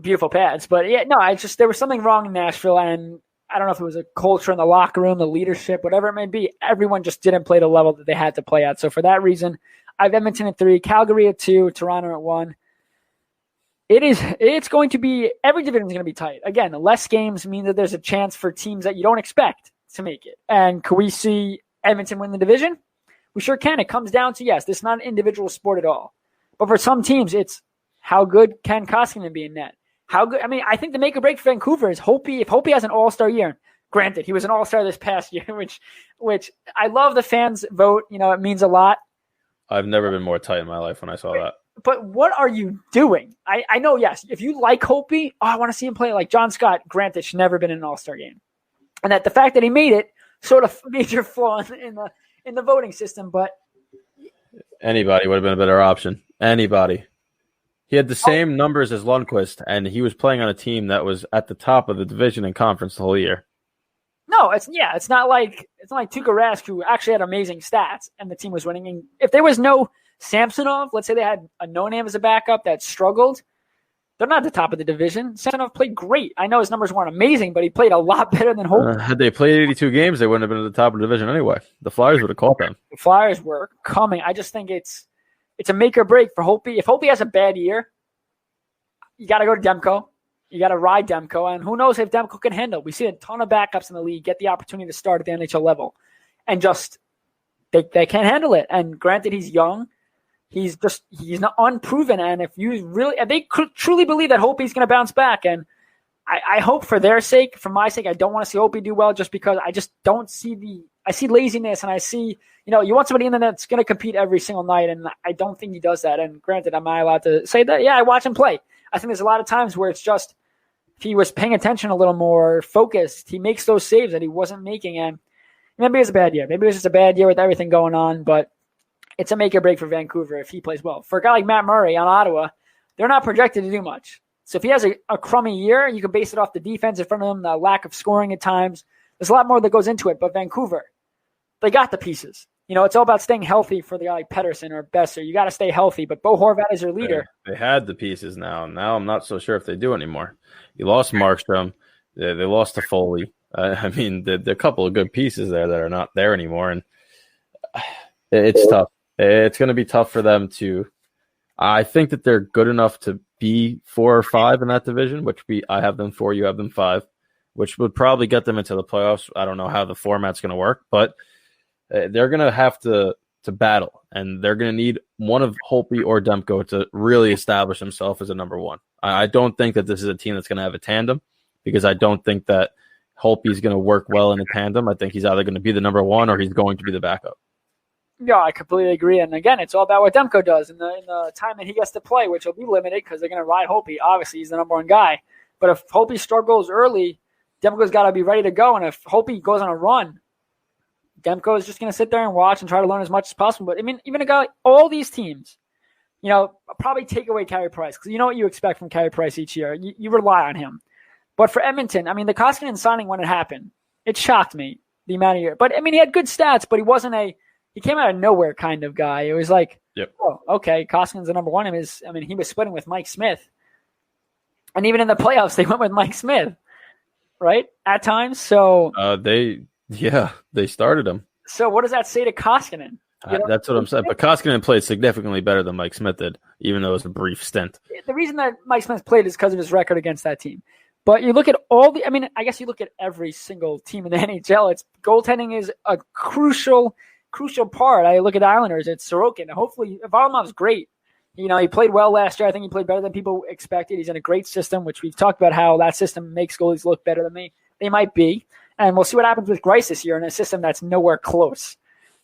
beautiful pads. But yeah, no, there was something wrong in Nashville. And I don't know if it was a culture in the locker room, the leadership, whatever it may be. Everyone just didn't play the level that they had to play at. So for that reason, I have Edmonton at 3, Calgary at 2, Toronto at 1. It's going to be, every division is going to be tight. Again, the less games mean that there's a chance for teams that you don't expect to make it. And can we see Edmonton win the division? We sure can. It comes down to, yes, this is not an individual sport at all. But for some teams, it's how good can Koskinen be in net? How good? I think the make or break for Vancouver is Hopi. If Hopi has an all-star year, granted, he was an all-star this past year, which I love the fans vote. It means a lot. I've never been more tight in my life when I saw that. But what are you doing? I know, yes, if you like Hopi, I want to see him play like John Scott. Granted, should never been in an all-star game. And that the fact that he made it sort of major flaw in the voting system. But anybody would have been a better option. Anybody. He had the same numbers as Lundqvist, and he was playing on a team that was at the top of the division and conference the whole year. No, it's not like Tuukka Rask, who actually had amazing stats, and the team was winning. And if there was no Samsonov, let's say they had a no-name as a backup that struggled, they're not at the top of the division. Samsonov played great. I know his numbers weren't amazing, but he played a lot better than Hope. Had they played 82 games, they wouldn't have been at the top of the division anyway. The Flyers would have caught them. The Flyers were coming. I just think it's a make or break for Hopi. If Hopi has a bad year, you got to go to Demko. You got to ride Demko, and who knows if Demko can handle. We see a ton of backups in the league get the opportunity to start at the NHL level, and just they can't handle it. And granted, he's young. He's not unproven, and if they truly believe that Hopi's going to bounce back, and I hope for their sake, for my sake, I don't want to see Hopi do well just because I just don't see I see laziness, and I see, you want somebody in there that's going to compete every single night, and I don't think he does that. And granted, am I allowed to say that? Yeah, I watch him play. I think there's a lot of times where it's just, if he was paying attention a little more, focused, he makes those saves that he wasn't making, and maybe it was a bad year. Maybe it was just a bad year with everything going on, but it's a make or break for Vancouver if he plays well. For a guy like Matt Murray on Ottawa, they're not projected to do much. So if he has a crummy year, you can base it off the defense in front of him, the lack of scoring at times. There's a lot more that goes into it. But Vancouver, they got the pieces. It's all about staying healthy for the guy like Pettersson or Besser. You got to stay healthy. But Bo Horvat is your leader. They had the pieces now. Now I'm not so sure if they do anymore. You lost Markstrom. They lost to Foley. There are a couple of good pieces there that are not there anymore. And it's tough. It's going to be tough for them to I think that they're good enough to be 4 or 5 in that division, I have them 4, you have them 5, which would probably get them into the playoffs. I don't know how the format's going to work, but they're going to have to battle, and they're going to need one of Holtby or Demko to really establish himself as a number one. I don't think that this is a team that's going to have a tandem, because I don't think that Holtby is going to work well in a tandem. I think he's either going to be the number one or he's going to be the backup. Yeah, I completely agree. And again, it's all about what Demko does in the time that he gets to play, which will be limited because they're going to ride Holtby. Obviously, he's the number one guy. But if Holtby struggles early, Demko's got to be ready to go. And if Holtby goes on a run, Demko is just going to sit there and watch and try to learn as much as possible. But I mean, even a guy like all these teams, probably take away Carey Price, because you know what you expect from Carey Price each year. You rely on him. But for Edmonton, I mean, the Koskinen signing when it happened, it shocked me, the amount of years. But I mean, he had good stats, but he came out of nowhere kind of guy. It was like, Oh, okay, Koskinen's the number one. He was splitting with Mike Smith. And even in the playoffs, they went with Mike Smith, right? At times. So they started him. So what does that say to Koskinen? That's what I'm saying. But Koskinen played significantly better than Mike Smith did, even though it was a brief stint. The reason that Mike Smith played is because of his record against that team. But you look at I guess you look at every single team in the NHL. It's goaltending is a crucial part. I look at the Islanders. It's Sorokin. Hopefully, Varlamov's great. He played well last year. I think he played better than people expected. He's in a great system, which we've talked about how that system makes goalies look better than they might be. And we'll see what happens with Greiss this year in a system that's nowhere close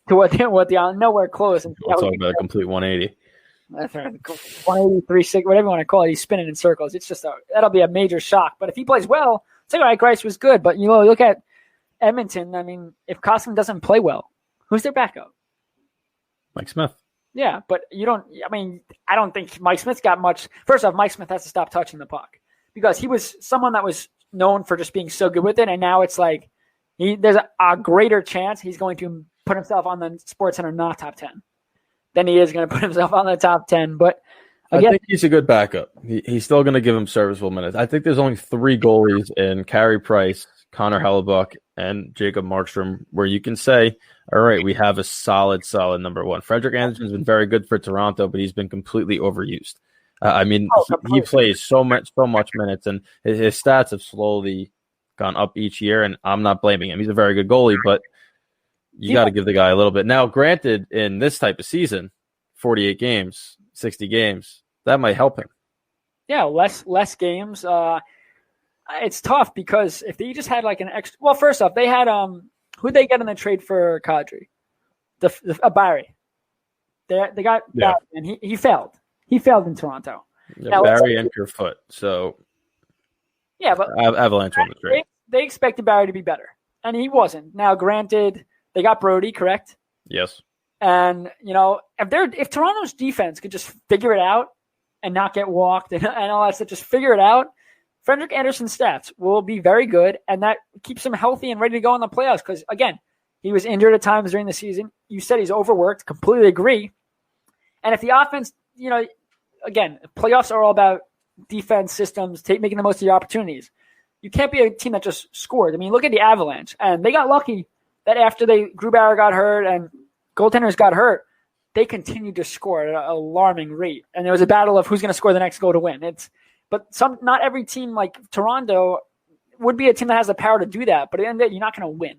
to what the nowhere close. And we'll talk about a complete 180. That's right. 180, 360, whatever you want to call it. He's spinning in circles. It's just that'll be a major shock. But if he plays well, it's like, all right, Greiss was good. But look at Edmonton. I mean, if Koskinen doesn't play well, who's their backup? Mike Smith. Yeah, but I don't think Mike Smith's got much. First off, Mike Smith has to stop touching the puck, because he was someone that was known for just being so good with it, and now it's like there's a greater chance he's going to put himself on the SportsCenter not top 10 than he is going to put himself on the top 10. But again, I think he's a good backup. He's still going to give him serviceable minutes. I think there's only 3 goalies in Carey Price, Connor Hellebuck, and Jacob Markstrom where you can say, all right, we have a solid number one. Frederik Andersen's been very good for Toronto, but he's been completely overused. He plays so much minutes, and his stats have slowly gone up each year, and I'm not blaming him. He's a very good goalie, but you got to give the guy a little bit. Now, granted, in this type of season, 48 games, 60 games, that might help him. Yeah, less games. It's tough because if they just had like an extra. Well, first off, they had who'd they get in the trade for Kadri? Barry. They got Barry, and he failed. He failed in Toronto. Yeah, now, Barry and Kerfoot. So yeah, but Avalanche won the trade. They expected Barry to be better, and he wasn't. Now, granted, they got Brody, correct? Yes. And if Toronto's defense could just figure it out and not get walked and all that stuff, just figure it out, Frederik Andersen's stats will be very good, and that keeps him healthy and ready to go in the playoffs. Because again, he was injured at times during the season. You said he's overworked. Completely agree. And if the offense, again, playoffs are all about defense systems, making the most of your opportunities. You can't be a team that just scored. I mean, look at the Avalanche, and they got lucky that after Grubauer got hurt and goaltenders got hurt, they continued to score at an alarming rate. And there was a battle of who's going to score the next goal to win. But not every team like Toronto would be a team that has the power to do that. But at the end of the day, you're not going to win.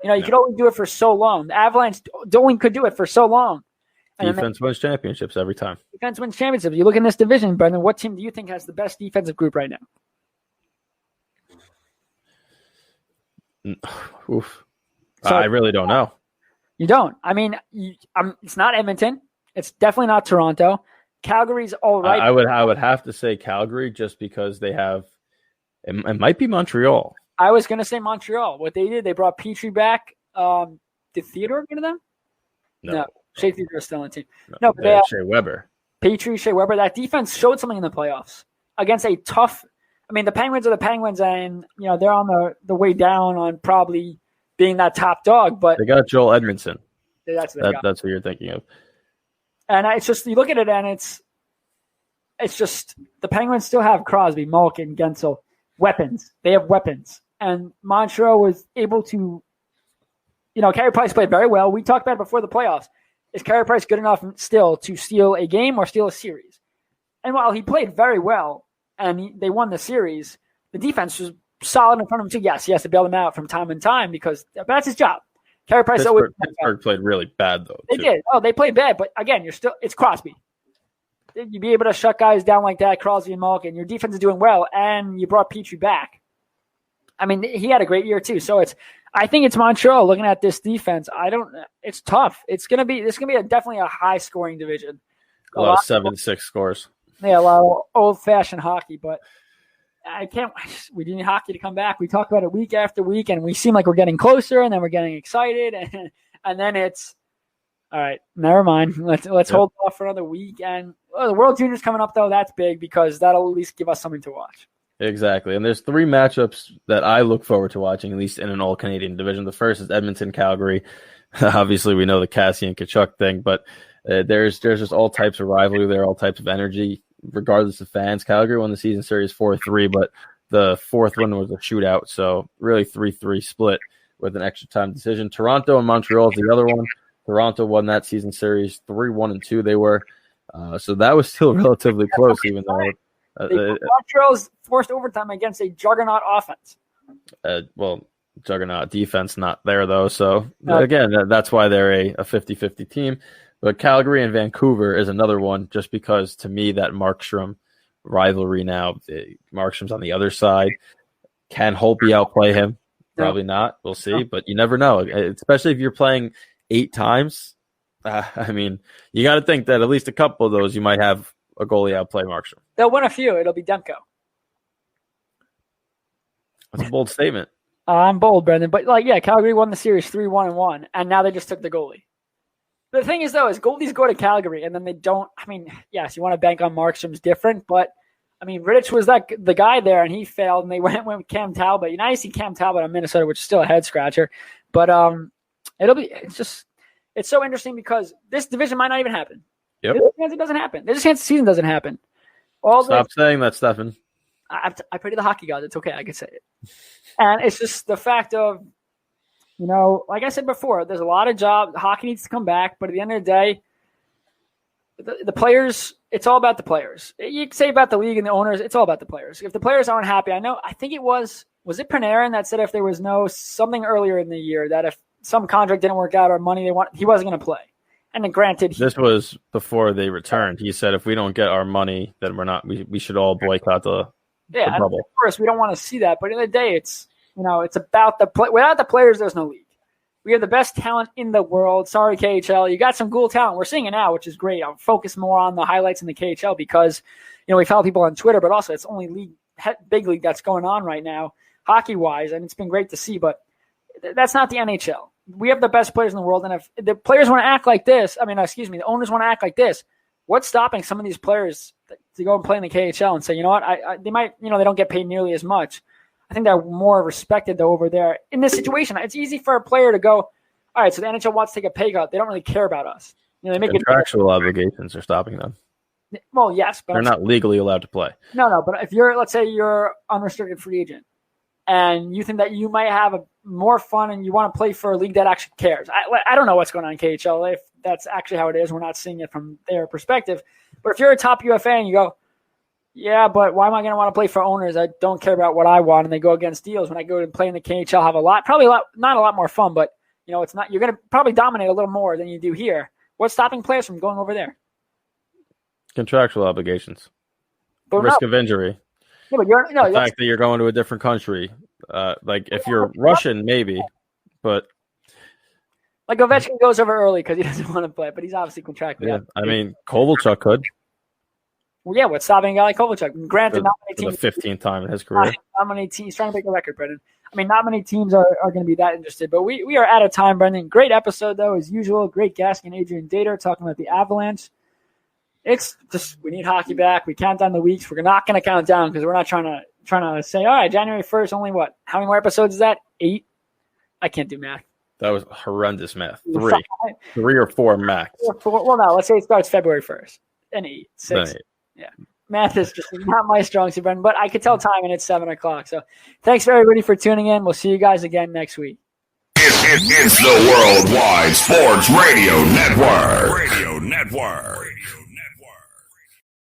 You could only do it for so long. The Avalanche only could do it for so long. And defense wins championships every time. Defense wins championships. You look in this division, Brendan, what team do you think has the best defensive group right now? Oof. I really don't know. You don't. I mean, it's not Edmonton. It's definitely not Toronto. Calgary's all right. I would have to say Calgary just because they have – it might be Montreal. I was going to say Montreal. What they did, they brought Petrie back. Did Theodore go to them? No. Shea Theodore is still on the team. No, but they have Shea Weber. Petrie, Shea Weber. That defense showed something in the playoffs against a tough – the Penguins are the Penguins, and they're on the way down on probably being that top dog. But they got Joel Edmondson. That's what you're thinking of. And it's just, you look at it and it's just the Penguins still have Crosby, Malkin, Gensel, weapons. They have weapons. And Montreal was able to, Carey Price played very well. We talked about it before the playoffs. is Carey Price good enough still to steal a game or steal a series? And while he played very well and they won the series, the defense was solid in front of him too. Yes, he has to bail them out from time to time because that's his job. Carey Price Pittsburgh played really bad though. They did. Oh, they played bad, but again, it's Crosby. You'd be able to shut guys down like that, Crosby and Malkin. Your defense is doing well, and you brought Petrie back. I mean, he had a great year too. So I think it's Montreal. Looking at this defense, it's tough. This is gonna be definitely a high scoring division. A lot of 7-6 scores. Yeah, a lot of old fashioned hockey, but we need hockey to come back. We talk about it week after week, and we seem like we're getting closer, and then we're getting excited, and then it's all right. Never mind. Let's hold off for another week. And the World Juniors coming up though. That's big because that'll at least give us something to watch. Exactly. And there's 3 matchups that I look forward to watching, at least in an all-Canadian division. The first is Edmonton-Calgary. Obviously, we know the Cassie and Tkachuk thing, but there's just all types of rivalry there, all types of energy, regardless of fans. Calgary won the season series 4-3, but the fourth one was a shootout, so really 3-3 split with an extra time decision. Toronto and Montreal is the other one. Toronto won that season series 3-1-2 they were. So that was still relatively close, even though Montreal's forced overtime against a juggernaut offense. Juggernaut defense not there, though. So, again, that's why they're a 50-50 team. But Calgary and Vancouver is another one, just because, to me, that Markstrom rivalry now, Markstrom's on the other side. Can Holtby outplay him? Probably not. We'll see. But you never know, especially if you're playing 8 times. I mean, you got to think that at least a couple of those you might have a goalie outplay Markstrom. They'll win a few. It'll be Demko. That's a bold statement. I'm bold, Brendan. But, Calgary won the series 3-1-1, and now they just took the goalie. The thing is, though, is goalies go to Calgary, and then they don't – I mean, yes, you want to bank on Markstrom's different, but, I mean, Rittich was the guy there, and he failed, and they went with Cam Talbot. You now you see Cam Talbot on Minnesota, which is still a head-scratcher. But it's so interesting because this division might not even happen. Yep. There's a chance it doesn't happen. There's a chance the season doesn't happen. Stop saying that, Stefan. I pray to the hockey gods. It's okay. I can say it. And it's just the fact of, like I said before, there's a lot of jobs. Hockey needs to come back. But at the end of the day, the players, it's all about the players. You can say about the league and the owners, it's all about the players. If the players aren't happy, I think it was it Panarin that said if there was something earlier in the year that if some contract didn't work out or money he wasn't going to play. And then granted, this was before they returned. He said, if we don't get our money, then we should all boycott the bubble. Of course, we don't want to see that. But in the day, it's about the play. Without the players, there's no league. We have the best talent in the world. Sorry, KHL. You got some cool talent. We're seeing it now, which is great. I'll focus more on the highlights in the KHL because, we follow people on Twitter, but also it's only big league that's going on right now, hockey-wise, and it's been great to see. But that's not the NHL. We have the best players in the world, and if the players want to act like this, the owners want to act like this, what's stopping some of these players to go and play in the KHL and say, you know what, they might, they don't get paid nearly as much. I think they're more respected though over there. In this situation, it's easy for a player to go, all right, so the NHL wants to take a pay cut. They don't really care about us. They make contractual obligations are stopping them. Well, yes, but they're not legally allowed to play. No, but if let's say you're unrestricted free agent, and you think that you might have more fun and you want to play for a league that actually cares. I don't know what's going on in KHL, if that's actually how it is. We're not seeing it from their perspective. But if you're a top UFA and you go, yeah, but why am I going to want to play for owners that don't care about what I want and they go against deals? When I go and play in the KHL, have not a lot more fun, but it's not. You're going to probably dominate a little more than you do here. What's stopping players from going over there? Contractual obligations, risk of injury. Yeah, but the fact that you're going to a different country, like if you're Russian, maybe, but like Ovechkin goes over early because he doesn't want to play, but he's obviously contracted. Yeah, I mean Kovalchuk could. Well, yeah, what's stopping a guy like Kovalchuk? Granted, not many teams. For the 15th time in his career. Not many teams. He's trying to break a record, Brendan. I mean, not many teams are going to be that interested. But we are out of time, Brendan. Great episode, though, as usual. Great guest and Adrian Dater talking about the Avalanche. It's just we need hockey back. We count down the weeks. We're not going to count down because we're not trying to say, all right, January 1st, only what? How many more episodes is that? 8? I can't do math. That was horrendous math. 3 or 4 max. Well, no, let's say it starts February 1st. And 8. 6. Yeah. Math is just not my strong suit, Brendan, but I could tell time and it's 7 o'clock. So thanks for everybody for tuning in. We'll see you guys again next week. It's It's the Worldwide Sports Radio Network. Radio Network.